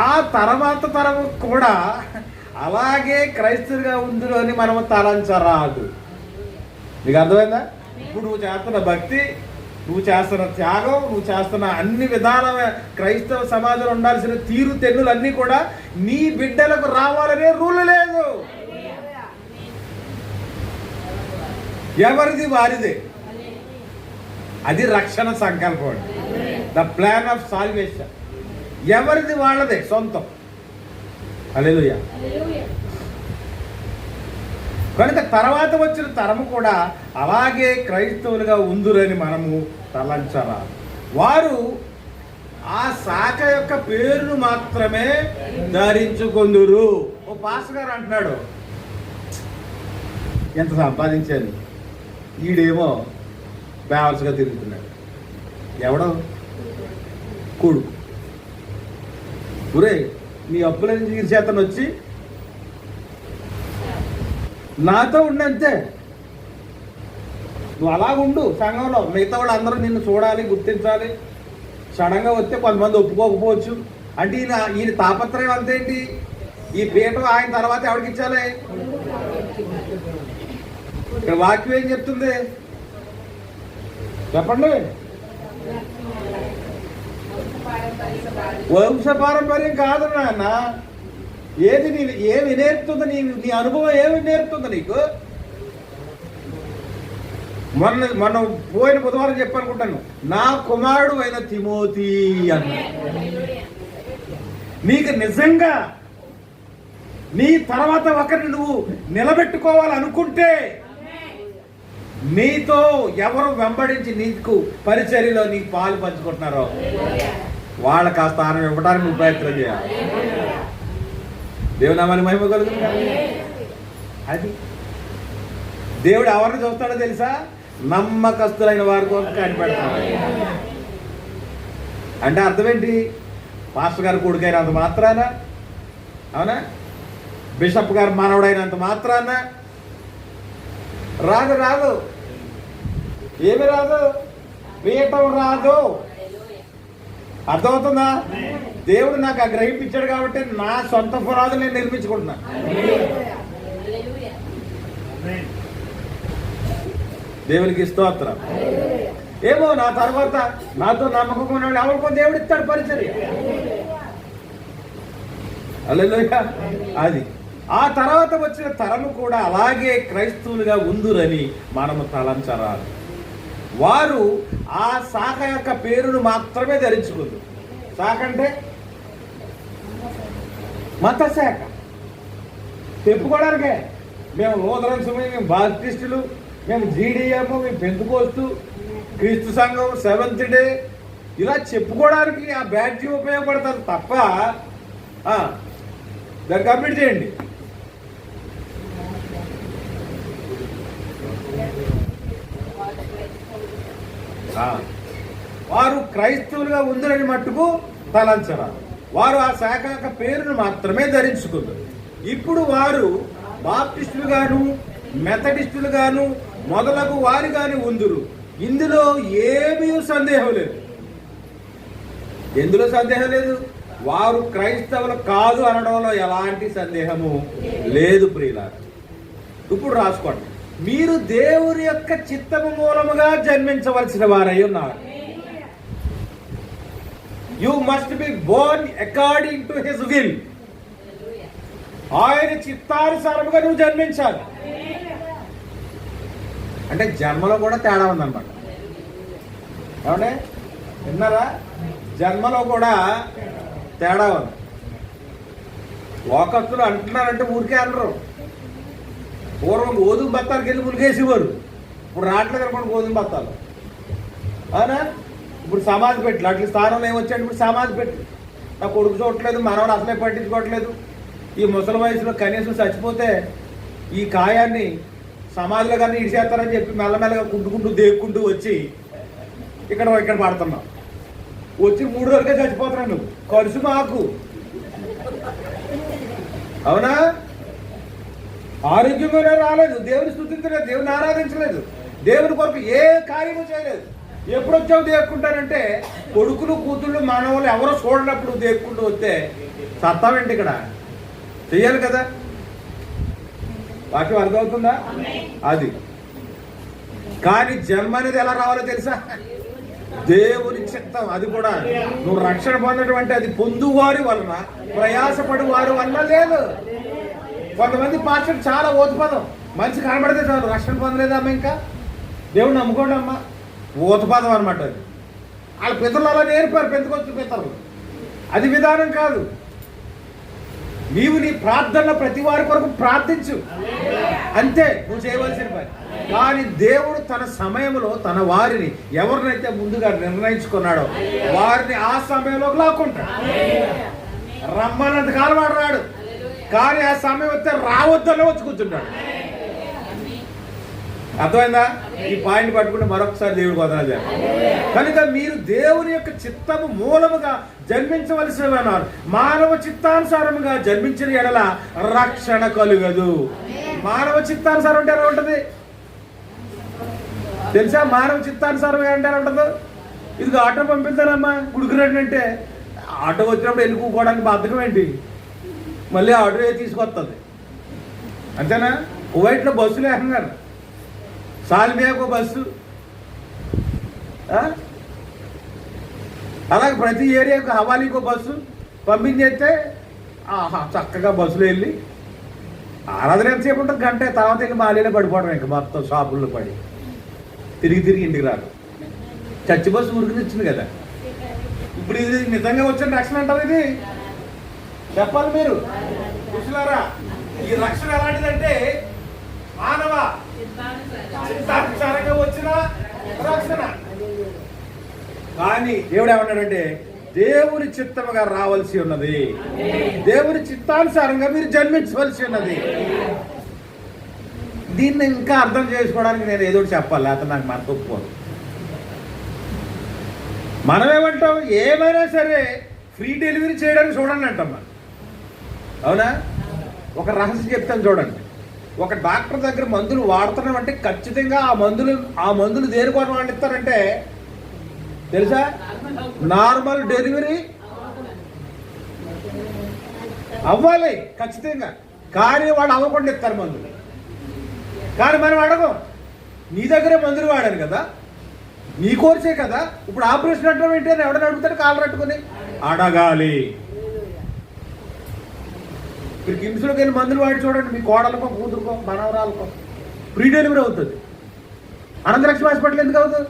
ఆ తర్వాత తరము కూడా అలాగే క్రైస్తవులుగా ఉందిరు అని మనము తలంచరాదు. నీకు అర్థమైందా? ఇప్పుడు నువ్వు చేస్తున్న భక్తి, నువ్వు చేస్తున్న త్యాగం, నువ్వు చేస్తున్న అన్ని విధాల క్రైస్తవ సమాజంలో ఉండాల్సిన తీరు తెన్నులన్నీ కూడా నీ బిడ్డలకు రావాలనే రూల్ లేదు. ఎవరిది వారిదే. అది రక్షణ సంకల్పం. ద ప్లాన్ ఆఫ్ సాల్వేషన్ ఎవరిది వాళ్ళదే సొంతం. హల్లెలూయా. కనుక తర్వాత వచ్చిన తరము కూడా అలాగే క్రైస్తవులుగా ఉందురని మనము తలంచరాదు. వారు ఆ శాఖ యొక్క పేరును మాత్రమే ధరించుకొందురు. ఓ పాస్టర్ గారు అంటున్నాడు, ఎంత సంపాదించాను, ఈడేమో బ్యాలెన్స్గా తిరుగుతున్నాడు. ఎవడో కొడుకు, ఒరే నీ అప్పులని తీర్చేతను వచ్చి నాతో ఉండంతే, నువ్వు అలాగుండు సంఘంలో. మిగతా వాళ్ళు అందరూ నిన్ను చూడాలి, గుర్తించాలి. సడన్గా వస్తే కొంతమంది ఒప్పుకోకపోవచ్చు. అంటే ఈయన తాపత్రయం అంతేంటి? ఈ పీఠం ఆయన తర్వాత ఎవరికి ఇచ్చాలి? ఇక్కడ వాక్యం ఏం చెప్తుంది? చెప్పండి. వంశ పారంపర్యం కాదు నాన్న. ఏది ఏమి నేర్పుతుంది? నీ అనుభవం ఏమి నేర్పుతుంది నీకు? మొన్న పోయిన బుధవారం చెప్పనుకుంటాను, నా కుమారుడు అయిన తిమోతి అన్న. నీకు నిజంగా నీ తర్వాత ఒకరిని నువ్వు నిలబెట్టుకోవాలనుకుంటే, నీతో ఎవరు వెంబడించి నీకు పరిచర్యలో నీకు పాలు పంచుకుంటున్నారో వాళ్ళకి ఆ స్థానం ఇవ్వడానికి నువ్వు ప్రయత్నం చేయాలి. దేవుని నామానికి మహిమ కలుగుతుంది. అది దేవుడు ఎవరిని చూస్తాడో తెలుసా? నమ్మకస్తులైన వారి కోసం కనిపెడతాడు. అంటే అర్థం ఏంటి? పాస్టర్ గారు కొడుకైనంత మాత్రాన, అవునా, బిషప్ గారు మానవుడైనంత మాత్రాన రాదు. ఏమి రాదు? పీఠం రాదు. అర్థమవుతుందా? దేవుడు నాకు ఆ గ్రహింపించాడు కాబట్టి నా సొంత పురాదులు నేను నిర్మించుకుంటున్నా. దేవునికి స్తోత్రం. ఏమో నా తర్వాత నాతో నమ్మకం ఉన్నాడు ఎవరికో దేవుడు ఇస్తాడు పరిచర్య. హల్లెలూయా. అది ఆ తర్వాత వచ్చిన తరము కూడా అలాగే క్రైస్తవులుగా ఉందురని మనము తలంచరాలి. వారు ఆ శాఖ యొక్క పేరును మాత్రమే ధరించుకుంది. శాఖ అంటే మత శాఖ. చెప్పుకోవడానికే మేము లూథరన్స్, మేము బాప్టిస్టులు, మేము జీడిఎం, మేము పెంతుకోస్తు, క్రీస్తు సంఘం, సెవెంత్ డే, ఇలా చెప్పుకోవడానికి ఆ బ్యాడ్జీ ఉపయోగపడతారు తప్ప దాన్ని కంప్లీట్ చేయండి. వారు క్రైస్తవులుగా ఉందని మట్టుకు తలంచరా. వారు ఆ శాఖ పేరును మాత్రమే ధరించుకున్నారు. ఇప్పుడు వారు బాప్టిస్టులు గాను, మెథడిస్టులు గాను మొదలగు వారి గాని ఉందురు. ఇందులో ఏమీ సందేహం లేదు. ఎందులో సందేహం లేదు? వారు క్రైస్తవులు కాదు అనడంలో ఎలాంటి సందేహము లేదు ప్రియులారా. ఇప్పుడు రాసుకోండి. మీరు దేవుని యొక్క చిత్తము మూలముగా జన్మించవలసిన వారై ఉన్నారు. You must be born according to his will. ఆయన చిత్తానుసారముగా నువ్వు జన్మించాలి. అంటే జన్మలో కూడా తేడా ఉందన్నమాట. ఏమంటే విన్నారా? జన్మలో కూడా తేడా ఉంది. లోకస్తులు అంటున్నారంటే ఊరికే అనరు. పూర్వం గోధుమ బత్తాలకు వెళ్ళి ములిగేసేవారు. ఇప్పుడు రావట్లేదు అనుకోండి గోధుమ బత్తాలు. అవునా? ఇప్పుడు సమాధి పెట్టి అట్లా స్థానంలో ఏమొచ్చాడు? ఇప్పుడు సమాధి పెట్టి నా కొడుకు చూడట్లేదు, మనవాడు అసలే పట్టించుకోవట్లేదు. ఈ ముసలి వయసులో కనీసం చచ్చిపోతే ఈ కాయాన్ని సమాధిలో కానీ ఇడిచేస్తారని చెప్పి మెల్లమెల్లగా కుంటుకుంటూ దేక్కుంటూ వచ్చి ఇక్కడ పడుతున్నాం. వచ్చి 3 రోజులకే చచ్చిపోతున్నాను. నువ్వు ఖర్చు మాకు. అవునా? ఆరోగ్యంగానే రాలేదు, దేవుని స్తుతించలేదు, దేవుని ఆరాధించలేదు, దేవుని కొరకు ఏ కార్యము చేయలేదు. ఎప్పుడు వచ్చావు దేక్కుంటానంటే కొడుకులు కూతుళ్ళు మానవులు ఎవరో చూడనప్పుడు దేక్కుంటూ వస్తే సత్తావేంటి? ఇక్కడ చెయ్యాలి కదా. వాక్యం అర్థమవుతుందా? అది కానీ జన్మ అనేది ఎలా రావాలో తెలుసా? దేవుని చిత్తం. అది కూడా నువ్వు రక్షణ పొందడం అది పొందువారి వలన, ప్రయాసపడి వారి వలన లేదు. కొంతమంది పాస్టర్ చాలా ఓతుపదం, మంచి కనబడితే చాలు రక్షణ పొందలేదమ్మా, ఇంకా దేవుడు నమ్ముకోండి అమ్మా, ఓతుపదం అనమాట. అది వాళ్ళ పితరులు అలా నేర్పారు, పెందుకొచ్చు పితరులు. అది విధానం కాదు. నీవు నీ ప్రార్థనలో ప్రతి వారి కొరకు ప్రార్థించు, అంతే నువ్వు చేయవలసిన పని. కానీ దేవుడు తన సమయంలో తన వారిని ఎవరినైతే ముందుగా నిర్ణయించుకున్నాడో వారిని ఆ సమయంలోకి లాక్కుంటాడు. రమ్మన్నంత కాలం వాడు రాడు, కానీ ఆ సమయం వస్తే రావద్దనే వచ్చి కూర్చుంటాడు. అర్థమైందా? ఈ పాయింట్ పట్టుకుంటే మరొకసారి దేవుడు వదనాలు చేయాలి. కనుక మీరు దేవుని యొక్క చిత్తము మూలముగా జన్మించవలసిన వారు. మానవ చిత్తానుసారముగా జన్మించిన ఎడల రక్షణ కలుగదు. మానవ చిత్తానుసారం అంటే ఎలా ఉంటుంది తెలుసా? మానవ చిత్తానుసారం అంటే ఎలా ఉంటుందో, ఇది ఆటో పంపిస్తానమ్మా గుడికి రండి అంటే ఆటో వచ్చినప్పుడు వెళ్ళిపోవడానికి బద్ధకం ఏంటి? మళ్ళీ ఆటో తీసుకొస్తుంది, అంతేనా? కువైట్లో బస్సులు వేస్తున్నారు, సాల్మియాకు బస్సు, అలాగే ప్రతి ఏరియాకు హవాలీకో బస్సు పంపించేస్తే చక్కగా బస్సులో వెళ్ళి ఆరాధన ఎంతసేపు ఉంటుంది, గంట, తర్వాత వెళ్ళి మాలీలో పడిపోవడం, ఇంకా మొత్తం షాపుల్లో పడి తిరిగి ఇంటికి రాదు. చర్చి బస్సు ఊరికి ఇచ్చింది కదా. ఇప్పుడు ఇది నిజంగా వచ్చిన రక్షణ అంటారు. ఇది చెప్పాలి మీరు చూసినారా? ఈ రక్షణ ఎలాంటిదంటే మానవ చిత్తానుసారంగా వచ్చిన రక్షణ. కానీ దేవుడు ఏమన్నాడంటే దేవుని చిత్తముగా రావాల్సి ఉన్నది, దేవుని చిత్తానుసారంగా మీరు జన్మించవలసి ఉన్నది. దీన్ని ఇంకా అర్థం చేసుకోవడానికి నేను ఏదో చెప్పాలి, లేకపోతే నాకు మన తప్పుకోదు. మనం ఏమంటాం, ఏమైనా సరే ఫ్రీ డెలివరీ చేయడానికి చూడండి అంటాం మనం. అవునా? ఒక రహస్యం చెప్తాను చూడండి. ఒక డాక్టర్ దగ్గర మందులు వాడుతున్నామంటే ఖచ్చితంగా ఆ మందులు దేనికోసం వాడిస్తారంటే తెలుసా? నార్మల్ డెలివరీ అవ్వాలి ఖచ్చితంగా, కానీ వాడు అవ్వకుండా ఇస్తారు మందులు. కానీ మనం అడగం, నీ దగ్గరే మందులు వాడాను కదా, నీ కోర్సే కదా, ఇప్పుడు ఆపరేషన్ అంటే ఏంటి అని ఎవడని అడుగుతాడు? కాళ్ళు పట్టుకుని అడగాలి. మీరు కిమ్స్లోకి వెళ్ళి మందులు వాడి చూడండి, మీ కోడలకో కూతురుకో మనవరాలకో ఫ్రీ డెలివరీ అవుతుంది. అనంతలక్ష్మి హాస్పిటల్ ఎందుకు అవుతుంది?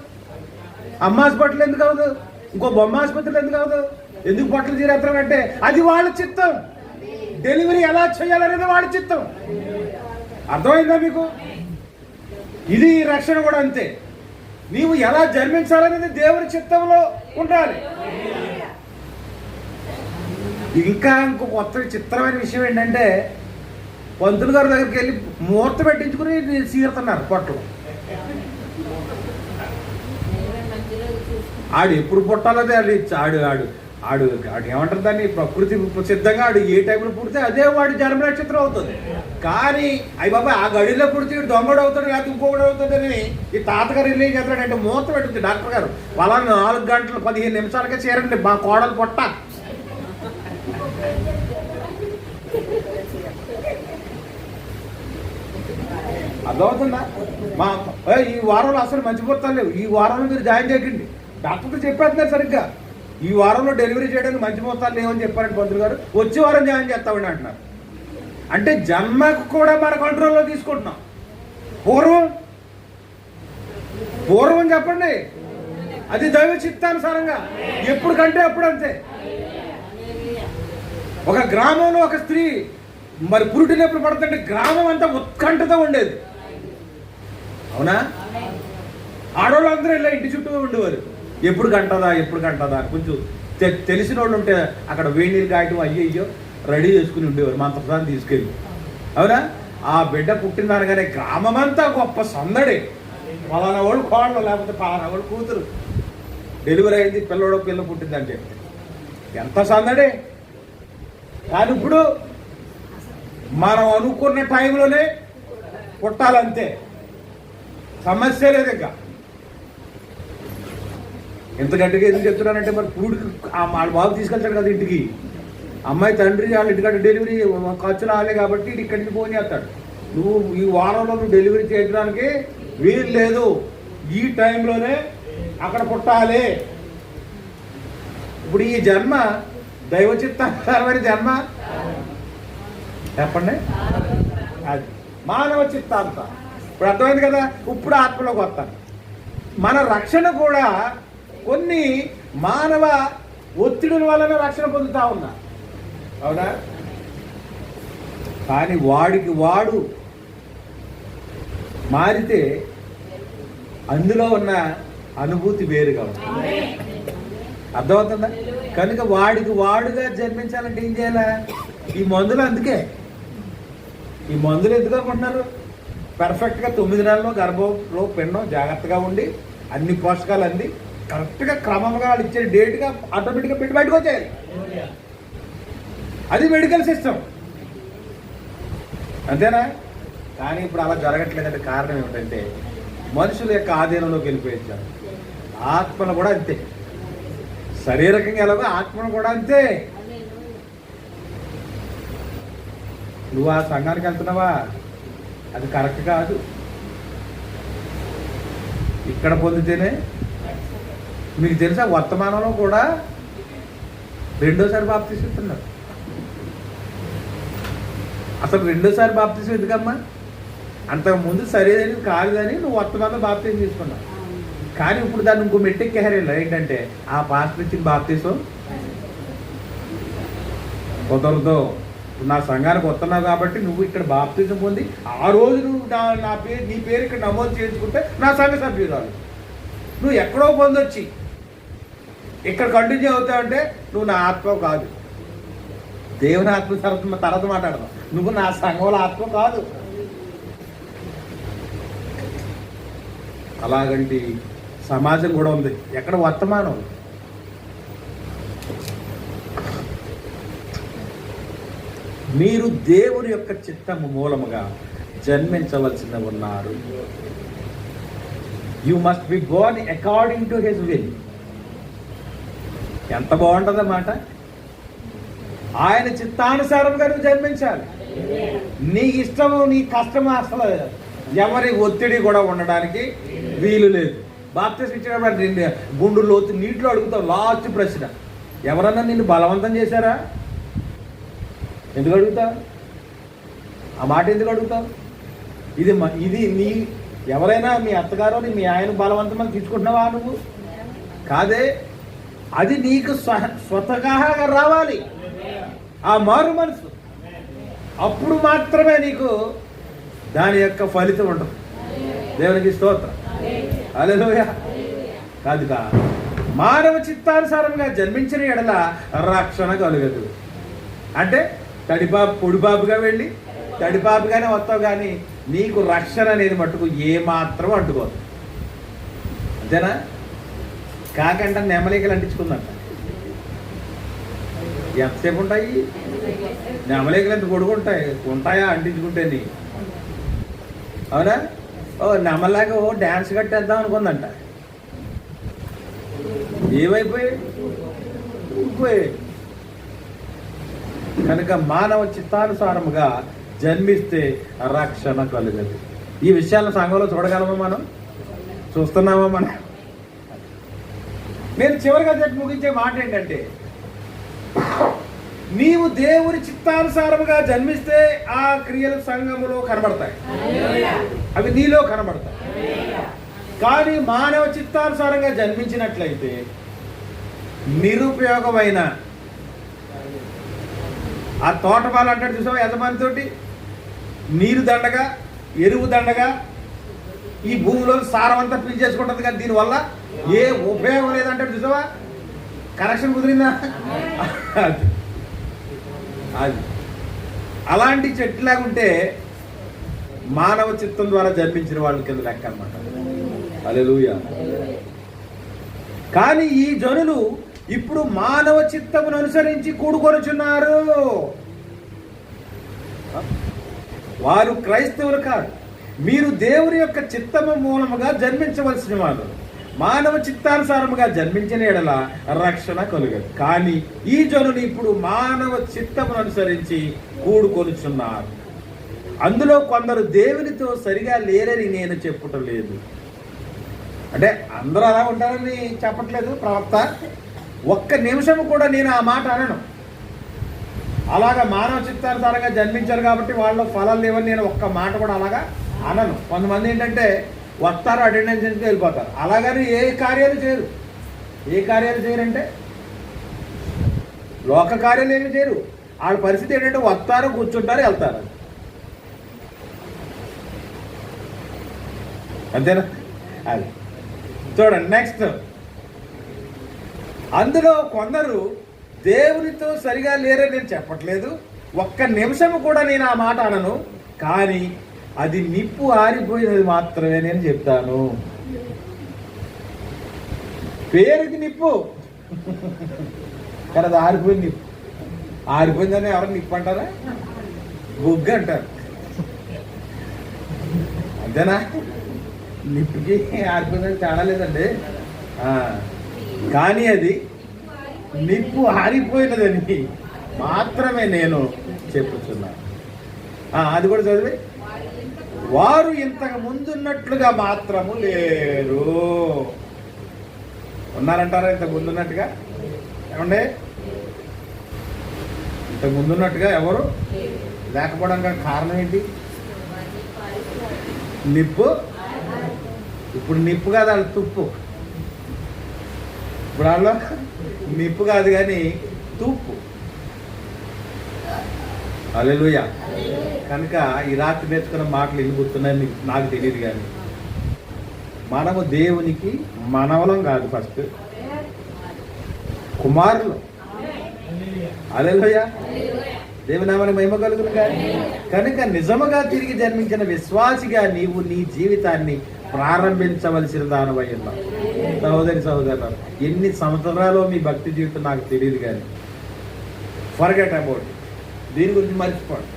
అమ్మ హాస్పిటల్ ఎందుకు అవుతుంది? ఇంకో బొమ్మ ఆసుపత్రులు ఎందుకు అవుతుంది? ఎందుకు పొట్టలు తీరేత్రం అంటే అది వాళ్ళ చిత్తం. డెలివరీ ఎలా చేయాలనేది వాళ్ళ చిత్తం. అర్థమైందా మీకు? ఇది రక్షణ కూడా అంతే. నీవు ఎలా జన్మించాలనేది దేవుని చిత్తంలో ఉండాలి. ఇంకో కొత్త చిత్రమైన విషయం ఏంటంటే పంతులు గారి దగ్గరికి వెళ్ళి ముహూర్తం పెట్టించుకుని సీరుతున్నారు పొట్టలు. ఆడు ఎప్పుడు పుట్టాలదే ఆడు ఆడు ఆడు ఆడు ఏమంటారు దాన్ని, ప్రకృతి సిద్ధంగా ఆడు ఏ టైంలో పుడితే అదే వాడి జన్మ నక్షత్రం అవుతుంది. కానీ అయ్యి బాబా ఆ గడిలో పుడితే దొంగడు అవుతాడు, లేకపోతే ఇంకొకడు అవుతుందని ఈ తాతగారు వెళ్ళి చేస్తాడంటే ముహూర్తం పెట్టింది డాక్టర్ గారు. అలా 4 గంటలు 15 నిమిషాలకే చేరండి మా కోడలు పొట్ట. అర్థమవుతుందా? ఈ వారంలో అసలు మంచి ముహూర్తాలు లేవు, ఈ వారంలో మీరు జాయిన్ చేయకండి. డాక్టర్తో చెప్పేస్తున్నారు సరిగ్గా, ఈ వారంలో డెలివరీ చేయడానికి మంచి ముహూర్తాలు లేవని చెప్పారంటే పంతులు గారు, వచ్చే వారం జాయిన్ చేస్తామని అంటున్నారు. అంటే జన్మకు కూడా మన కంట్రోల్లో తీసుకుంటున్నాం. పూర్వం చెప్పండి, అది దైవ చిత్తానుసారంగా ఎప్పుడు కంటే అప్పుడు అంతే. ఒక గ్రామంలో ఒక స్త్రీ మరి పురుటినప్పుడు పడుతుంటే గ్రామం అంతా ఉత్కంఠతో ఉండేది. అవునా? ఆడవాళ్ళందరూ ఇలా ఇంటి చుట్టూ ఉండేవారు, ఎప్పుడు కంటదా కొంచెం తెలిసిన వాళ్ళు ఉంటే అక్కడ వేడి నీళ్ళు కాయటం అయ్యో రెడీ చేసుకుని ఉండేవారు మంత్రసాన్ని తీసుకెళ్ళి. అవునా? ఆ బిడ్డ పుట్టిందనగానే గ్రామం అంతా గొప్ప సందడి. పలానా వాళ్ళు కోళ్ళు, లేకపోతే పలానా వాళ్ళు కూతురు డెలివరీ అయింది, పిల్ల పుట్టిందని చెప్తే ఎంత సందడి. కానీ ఇప్పుడు మనం అనుకున్న టైంలోనే పుట్టాలంతే, సమస్య లేదు. ఇంకా ఎంత గట్టిగా ఎందుకు చెప్తున్నానంటే మరి పూడికి వాళ్ళ బాబు తీసుకెళ్తాడు కదా ఇంటికి, అమ్మాయి తండ్రి వాళ్ళ ఇంటికాడ డెలివరీ ఖర్చులు రాలే కాబట్టి ఇక్కడి నుంచి ఫోన్ చేస్తాడు, నువ్వు ఈ వారంలో నువ్వు డెలివరీ చేయడానికి వీలు లేదు, ఈ టైంలోనే అక్కడ పుట్టాలి. ఇప్పుడు ఈ జన్మ దైవ చిత్తానుసారమైన జన్మ చెప్పండి, అది మానవ చిత్తాంత. ఇప్పుడు అర్థమైంది కదా? ఇప్పుడు ఆత్మలోకి వస్తాను. మన రక్షణ కూడా కొన్ని మానవ ఒత్తిడుల వలన రక్షణ పొందుతా ఉన్నా. అవునా? కానీ వాడు మారితే అందులో ఉన్న అనుభూతి వేరుగా ఉంటుంది. అర్థమవుతుందా? కనుక వాడుగా జన్మించాలంటే ఏం చేయాలా? ఈ మందులు అందుకే ఈ మందులు ఎందుకు అనుకుంటున్నారు? పర్ఫెక్ట్గా 9 నెలల్లో గర్భంలో పిండం జాగ్రత్తగా ఉండి అన్ని పోషకాలు అంది కరెక్ట్గా క్రమంగా వాళ్ళు ఇచ్చే డేట్గా ఆటోమేటిక్గా పెట్టి బయటకు వచ్చేయాలి. అది మెడికల్ సిస్టమ్, అంతేనా? కానీ ఇప్పుడు అలా జరగట్లేదంటే కారణం ఏమిటంటే మనుషుల యొక్క ఆధీనంలోకి వెళ్ళిపోయించారు. ఆత్మను కూడా అంతే, శారీరకంగా ఎలాగో ఆత్మను కూడా అంతే. నువ్వు ఆ సంఘానికి వెళ్తున్నావా? అది కరెక్ట్ కాదు. ఇక్కడ పొందితేనే మీకు తెలుసా వర్తమానంలో కూడా రెండోసారి బాప్తీసం ఇస్తున్నారు. అసలు రెండోసారి బాప్తీసం ఎందుకమ్మా? అంతకుముందు సరేదని కాదని నువ్వు వర్తమానంలో బాప్తీసం తీసుకున్నావు. కానీ ఇప్పుడు దాన్ని ఇంకో మెట్టెక్కేహారేలా ఏంటంటే ఆ పాస్టర్ ఇచ్చిన బాప్తీసం కుదరదు. నా సంఘానికి వస్తున్నావు కాబట్టి నువ్వు ఇక్కడ బాప్తీసం పొంది ఆ రోజు నువ్వు నా పేరు నీ పేరు ఇక్కడ నమోదు చేసుకుంటే నా సంఘ సభ్యురాలు. నువ్వు ఎక్కడో పొందొచ్చి ఇక్కడ కంటిన్యూ అవుతావంటే నువ్వు నా ఆత్మ కాదు. దేవుని ఆత్మ తర్వాత మాట్లాడదాం. నువ్వు నా సంఘంలో ఆత్మ కాదు. అలాగంటి సమాజం కూడా ఉంది. ఎక్కడ వర్తమానం. మీరు దేవుని యొక్క చిత్తము మూలముగా జన్మించవలసిన ఉన్నారు. You must be born according to his will. ఎంత బాగుంటుందన్నమాట. ఆయన చిత్తానుసారంగా నువ్వు జన్మించాలి. నీ ఇష్టము నీ కష్టము అసలు ఎవరి ఒత్తిడి కూడా ఉండడానికి వీలు లేదు. బాప్తిసం ఇచ్చినప్పుడు గుండు లోతు నీటిలో అడుగుతావు. లాస్ట్ ప్రశ్న, ఎవరన్నా నిన్ను బలవంతం చేశారా? ఎందుకు అడుగుతావు ఆ మాట? ఎందుకు అడుగుతావు? ఇది నీ ఎవరైనా మీ అత్తగారో మీ ఆయన బలవంతమని తీసుకుంటున్నావా? నువ్వు కాదే. అది నీకు స్వతహాగా రావాలి, ఆ మారు మనసు. అప్పుడు మాత్రమే నీకు దాని యొక్క ఫలితం ఉంటుంది. దేవునికి స్తోత్రం. హల్లెలూయా. కాదుగా మానవ చిత్తానుసారంగా జన్మించిన ఎడల రక్షణ కలుగదు. అంటే పొడిపాపుగా వెళ్ళి తడిపాపుగానే వస్తావు, కానీ నీకు రక్షణ అనేది మట్టుకు ఏమాత్రం అంటుకోదు. అంతేనా? కాకంట నెమలికలు అంటించుకుందంట. ఎంతసేపు ఉంటాయి నెమలికలు? ఎంత కొడుకుంటాయి ఉంటాయా అంటించుకుంటే? నీ అవునా? నెమలాగా డ్యాన్స్ కట్టేద్దాం అనుకుందంట. ఏమైపోయాయి? ఊడిపోయాయి. కనుక మానవ చిత్తానుసారముగా జన్మిస్తే రక్షణ కలుగదు. ఈ విషయాలను సంఘంలో చూడగలమా? మనం చూస్తున్నామా? మనం నేను చివరిగా చెప్పి ముగించే మాట ఏంటంటే, నీవు దేవుని చిత్తానుసారముగా జన్మిస్తే ఆ క్రియలు సంఘములో కనబడతాయి, అవి నీలో కనబడతాయి. కానీ మానవ చిత్తానుసారంగా జన్మించినట్లయితే నిరుపయోగమైన ఆ తోటపాలు అంటాడు చూసావా, యజమానితోటి నీరు దండగా ఎరువు దండగా ఈ భూమిలో సారం అంతా పీల్చేసుకుంటుంది, కానీ దీనివల్ల ఏ ఉపయోగం లేదంటాడు చూసావా. కనెక్షన్ కుదిరిందా? అది అలాంటి చెట్టులాగుంటే మానవ చిత్తం ద్వారా జన్మించిన వాళ్ళ కింద లెక్క అన్నమాట. హల్లెలూయా. కానీ ఈ జనులు ఇప్పుడు మానవ చిత్తమును అనుసరించి కూడుకొనుచున్నారు. వారు క్రైస్తవులు కాదు. మీరు దేవుని యొక్క చిత్తము మూలముగా జన్మించవలసిన వారు. మానవ చిత్తానుసారముగా జన్మించిన ఎడల రక్షణ కలుగదు. కానీ ఈ జనులు ఇప్పుడు మానవ చిత్తమును అనుసరించి కూడుకొనుచున్నారు. అందులో కొందరు దేవునితో సరిగా లేరని నేను చెప్పటం లేదు. అంటే అందరూ అలా ఉంటారని చెప్పట్లేదు ప్రవక్త. ఒక్క నిమిషం కూడా నేను ఆ మాట అనను. అలాగా మానవ చిత్తానుసారంగా జన్మించారు కాబట్టి వాళ్ళు ఫలాలు లేవని నేను ఒక్క మాట కూడా అలాగా అనను. కొంతమంది ఏంటంటే వస్తారు, అటెండెన్స్ ఎందుకు వెళ్ళిపోతారు. అలాగని ఏ కార్యాలు చేయరు. ఏ కార్యాలు చేయరంటే లోక కార్యాలు ఏమి చేయరు. వాళ్ళ పరిస్థితి ఏంటంటే వస్తారు, కూర్చుంటారు, వెళ్తారు. అంతేనా? అది చూడండి. నెక్స్ట్, అందులో కొందరు దేవునితో సరిగా లేరని నేను చెప్పట్లేదు. ఒక్క నిమిషం కూడా నేను ఆ మాట అనను. కానీ అది నిప్పు ఆరిపోయినది మాత్రమే నేను చెప్తాను. పేరుకి నిప్పు, కానీ అది ఆరిపోయింది నిప్పు. ఆరిపోయిందని ఎవరు నిప్పు అంటారా? బొగ్గు అంటారు. అంతేనా? నిప్పుకి ఆరిపోయిందని తేడా లేదండి. కానీ అది నిప్పు ఆరిపోయినదని మాత్రమే నేను చెప్పుచున్నాను. అది కూడా చదివి, వారు ఇంతకు ముందున్నట్లుగా మాత్రము లేరు. ఉన్నారంటారా ఇంత ముందున్నట్టుగా? ఏమండి, ఇంత ముందున్నట్టుగా ఎవరు లేకపోవడానికి కారణం ఏంటి? నిప్పు. ఇప్పుడు నిప్పు కాదు, వాళ్ళు తుప్పు. ఇప్పుడు వాళ్ళు నిప్పు కాదు కానీ తుప్పు. హల్లెలూయా. కనుక ఈ రాత్రి నేర్చుకున్న మాటలు ఎన్ని గుర్తున్నాయి మీకు నాకు తెలియదు, కానీ మనము దేవునికి మనవలం కాదు, ఫస్ట్ కుమారులు. హల్లెలూయా. దేవుని నామానికి మహిమ కలుగును కానీ. కనుక నిజముగా తిరిగి జన్మించిన విశ్వాసిగా నీవు నీ జీవితాన్ని ప్రారంభించవలసిన దానివై ఉన్నావు. సహోదరి సహోదరులు, ఎన్ని సంవత్సరాలు మీ భక్తి జీవితం నాకు తెలియదు, కానీ ఫర్గెట్ అబౌట్, దీని గురించి మర్చిపోండి.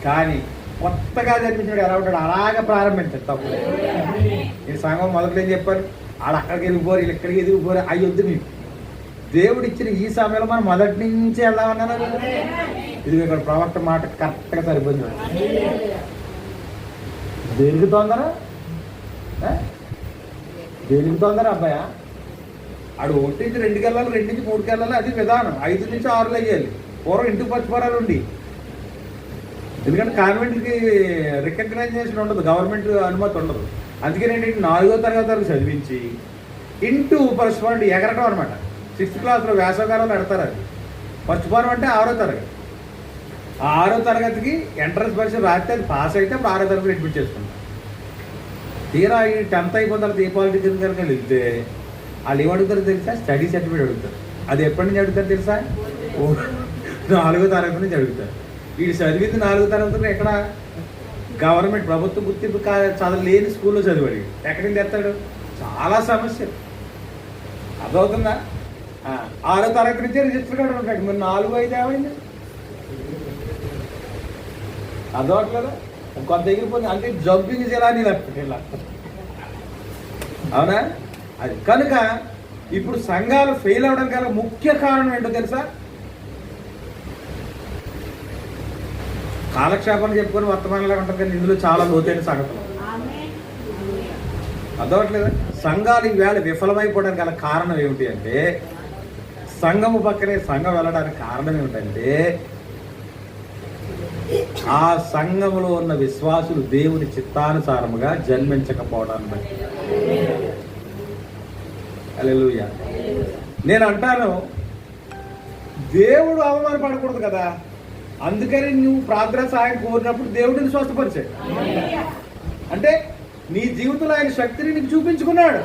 కానీ కొత్తగా జన్మించినాడు ఎలా ఉంటాడు అలాగే ప్రారంభించండి, తప్పు. ఈ సంఘం మొదట్లో ఏం చెప్పారు, వాళ్ళు అక్కడికి వెళ్ళిపోరు, వీళ్ళు ఇక్కడికి ఎదిగిపోరు, అవి వద్దు. మీకు దేవుడు ఇచ్చిన ఈ సమయంలో మనం మొదటి నుంచి వెళ్దామన్నా, ఇది ఇక్కడ ప్రవక్త మాట కరెక్ట్గా సరిపోయింది. దేనికి తొందర, దేనికి తొందర అబ్బాయా? ఆడు 1 నుంచి 2కి వెళ్ళాలి, 2 నుంచి 3కి వెళ్ళాలి, అది విధానం. 5 నుంచి 6 అయ్యాలి. పూర్వం ఇంటికి పచ్చిపోరాలు ఉండి, ఎందుకంటే కాన్వెంట్కి రికగ్నైజేషన్ ఉండదు, గవర్నమెంట్ అనుమతి ఉండదు. అందుకని ఏంటంటే 4వ తరగతి వరకు చదివించి ఇంటూ పరస్పరం ఎగరటం అనమాట. 6th క్లాస్లో వేసవకాలంలో పెడతారు. అది పచ్చిపోరం అంటే 6వ తరగతి. ఆ 6వ తరగతికి ఎంట్రన్స్ పరీక్ష రాస్తే అది పాస్ అయితే అప్పుడు 6వ తరగతి అడ్మిట్ చేసుకుంటాం. తీరా ఈ 10th అయిపోయిన తర్వాత ఏ పాలిటెక్నిక్ కనుక వెళ్తే వాళ్ళు ఏం అడుగుతారో తెలుసా? స్టడీ సర్టిఫికేట్ అడుగుతారు. అది ఎప్పటి నుంచి అడుగుతారు తెలుసా? 4వ తరగతి నుంచి అడుగుతారు. వీడు చదివింది 4వ తరగతిలో ఎక్కడ? గవర్నమెంట్ ప్రభుత్వ గుర్తింపు చదవలేని స్కూల్లో చదివాడు. ఎక్కడికి తెస్తాడు? చాలా సమస్య. అర్థమవుతుందా? 6వ తరగతి నుంచే రిజిస్టర్ కార్డు ఉంటాడు. మరి 4, 5 ఏమైంది? అర్థమవట్లేదా? కొంత ఎగిరిపోయింది అంటే జంపింగ్ చేయాలని ఇలా, అవునా? అది కనుక ఇప్పుడు సంఘాలు ఫెయిల్ అవడం గల ముఖ్య కారణం ఏంటో తెలుసా? కాలక్షేపాన్ని చెప్పుకొని వర్తమానంలో ఉంటాం, కానీ ఇందులో చాలా లోతైన సంగతులు. అర్థమవట్లేదా? సంఘాలు ఈవేళ విఫలమైపోవడానికి గల కారణం ఏమిటి అంటే, సంఘము పక్కనే సంఘం వెళ్ళడానికి కారణం ఏమిటంటే, ఆ సంఘములో ఉన్న విశ్వాసులు దేవుని చిత్తానుసారముగా జన్మించకపోవడాన్ని బట్టి. హల్లెలూయా. నేను అంటాను, దేవుడు అవమానపడకూడదు కదా, అందుకని నువ్వు ప్రార్థన సహాయం కోరినప్పుడు దేవుడిని స్వస్థపరిచాడు. అంటే నీ జీవితంలో ఆయన శక్తిని నీకు చూపించుకున్నాడు,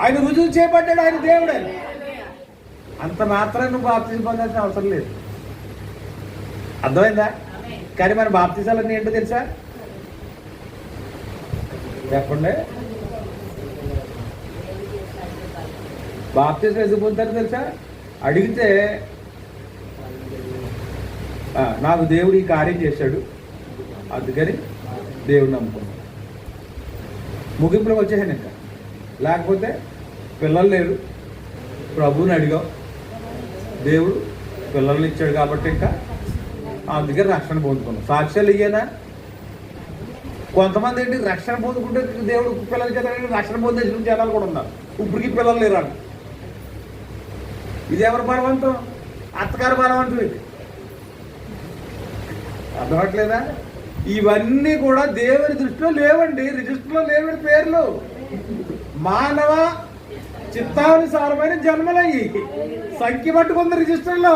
ఆయన రుజువు చేపట్టాడు, ఆయన దేవుడు. అంత మాత్రం నువ్వు బాప్తిజం పొందాల్సిన అవసరం లేదు. అర్థమైందా? కానీ మన బాప్తిజాలన్నీ ఏంటో తెలుసా? చెప్పండి. బాప్తిజం ఎందుకు పొందుతారో తెలుసా? అడిగితే నాకు దేవుడు ఈ కార్యం చేశాడు, అందుకని దేవుడు నమ్ముకున్నాను, ముగింపులోకి వచ్చేసాను. ఇంకా లేకపోతే పిల్లలు లేరు, ప్రభువుని అడిగావు, దేవుడు పిల్లల్ని ఇచ్చాడు కాబట్టి ఇంకా అందుకని రక్షణ పొందుకున్నాం. సాక్ష్యాలు ఇయ్యేనా? కొంతమంది ఏంటి రక్షణ పొందుకుంటే దేవుడు పిల్లలకి రక్షణ పొందేసిన జనాలు కూడా ఉన్నారు, ఇప్పటికి పిల్లలు లేరాడు. ఇది ఎవరి బలవంతం? అత్తగారి బలవంతం. ఇది అర్థమవట్లేదా? ఇవన్నీ కూడా దేవుని దృష్టిలో లేవండి, రిజిస్టర్లో లేవని పేర్లు. మానవ చిత్తానుసారమైన జన్మలయ్యి సంఖ్య పట్టుకుంది రిజిస్టర్లో.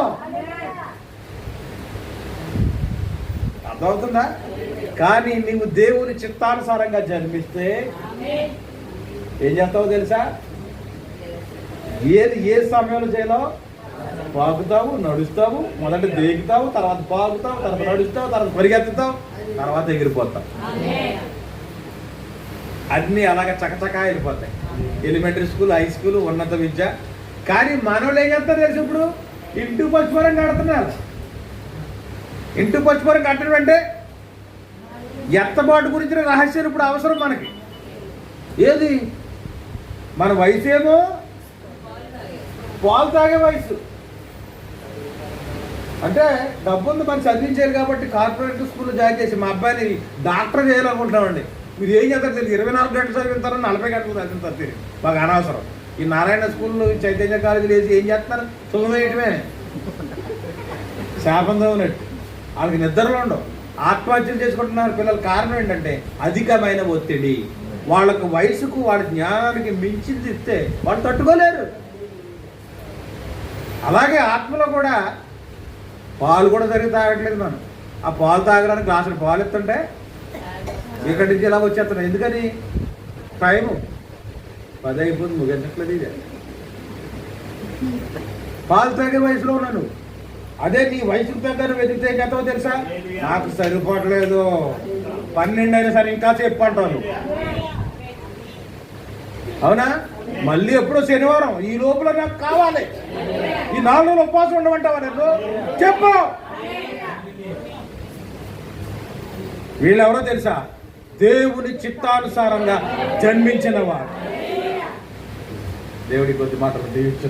అర్థమవుతుందా? కానీ నీవు దేవుని చిత్తానుసారంగా జన్మిస్తే ఏం చేస్తావో తెలుసా? ఏది ఏ సమయంలో చేయాలో పాకుతావు, నడుస్తావు, మొదట దేగుతావు, తర్వాత పాకుతావు, తర్వాత నడుస్తావు, తర్వాత పరిగెత్తుతావు, తర్వాత ఎగిరిపోతావు. అన్నీ అలాగ చకచకా వెళ్ళిపోతాయి. ఎలిమెంటరీ స్కూల్, హై స్కూల్, ఉన్నత విద్య. కానీ మనోళ్ళు ఏం చేస్తారు తెలుసు? ఇప్పుడు ఇంటూ పచ్చిపురం కడుతున్నారు. ఇంటూ పచ్చిపురం కట్టడం అంటే ఎత్తబాటు గురించిన రహస్యం ఇప్పుడు అవసరం మనకి. ఏది? మన వయసు ఏమో పాలు తాగే వయసు. అంటే డబ్బు ఉంది, మనం చదివించారు కాబట్టి కార్పొరేట్ స్కూల్లో జాయిన్ చేసి మా అబ్బాయిని డాక్టర్ చేయాలనుకుంటున్నామండి. మీరు ఏం చేస్తారు తెలియదు, 24 గంటలు చదివింటారో 40 గంటలు చదివింటారు తెలియదు, మాకు అనవసరం. ఈ నారాయణ స్కూల్లో చైతన్య కాలేజీలు వేసి ఏం చేస్తున్నారు? సుఖమేయటమే, శాపంతో ఉన్నట్టు. వాళ్ళకి నిద్రలో ఉండవు, ఆత్మహత్యలు చేసుకుంటున్నారు పిల్లలు. కారణం ఏంటంటే అధికమైన ఒత్తిడి. వాళ్ళకు వయసుకు వాళ్ళ జ్ఞానానికి మించింది ఇస్తే వాళ్ళు తట్టుకోలేరు. అలాగే ఆత్మలో కూడా పాలు కూడా సరిగ్గా తాగట్లేదు. మనం ఆ పాలు తాగడానికి గ్లాసులు పాలు ఇస్తుంటే ఇక్కడి నుంచి ఇలా వచ్చేస్తున్నాయి. ఎందుకని? టైము 10 అయిపోతుంది, ముగించట్లేదు. ఇది పాలు తాగే వయసులో ఉన్నాను. అదే నీ వయసుకు తగ్గ వెతికితే ఏం చేస్తావో తెలుసా? నాకు సరిపోవట్లేదు, 12 అయినా సరే ఇంకా చెప్పు అంటాను. అవునా? మళ్ళీ ఎప్పుడో శనివారం, ఈ లోపల నాకు కావాలి. ఈ 4 రోజులు ఉపవాసం ఉండమంటావా? నేను చెప్పు. వీళ్ళెవరో తెలుసా? దేవుని చిత్తానుసారంగా జన్మించిన వారు. దేవుడి కొద్ది మాటలు దీవించు.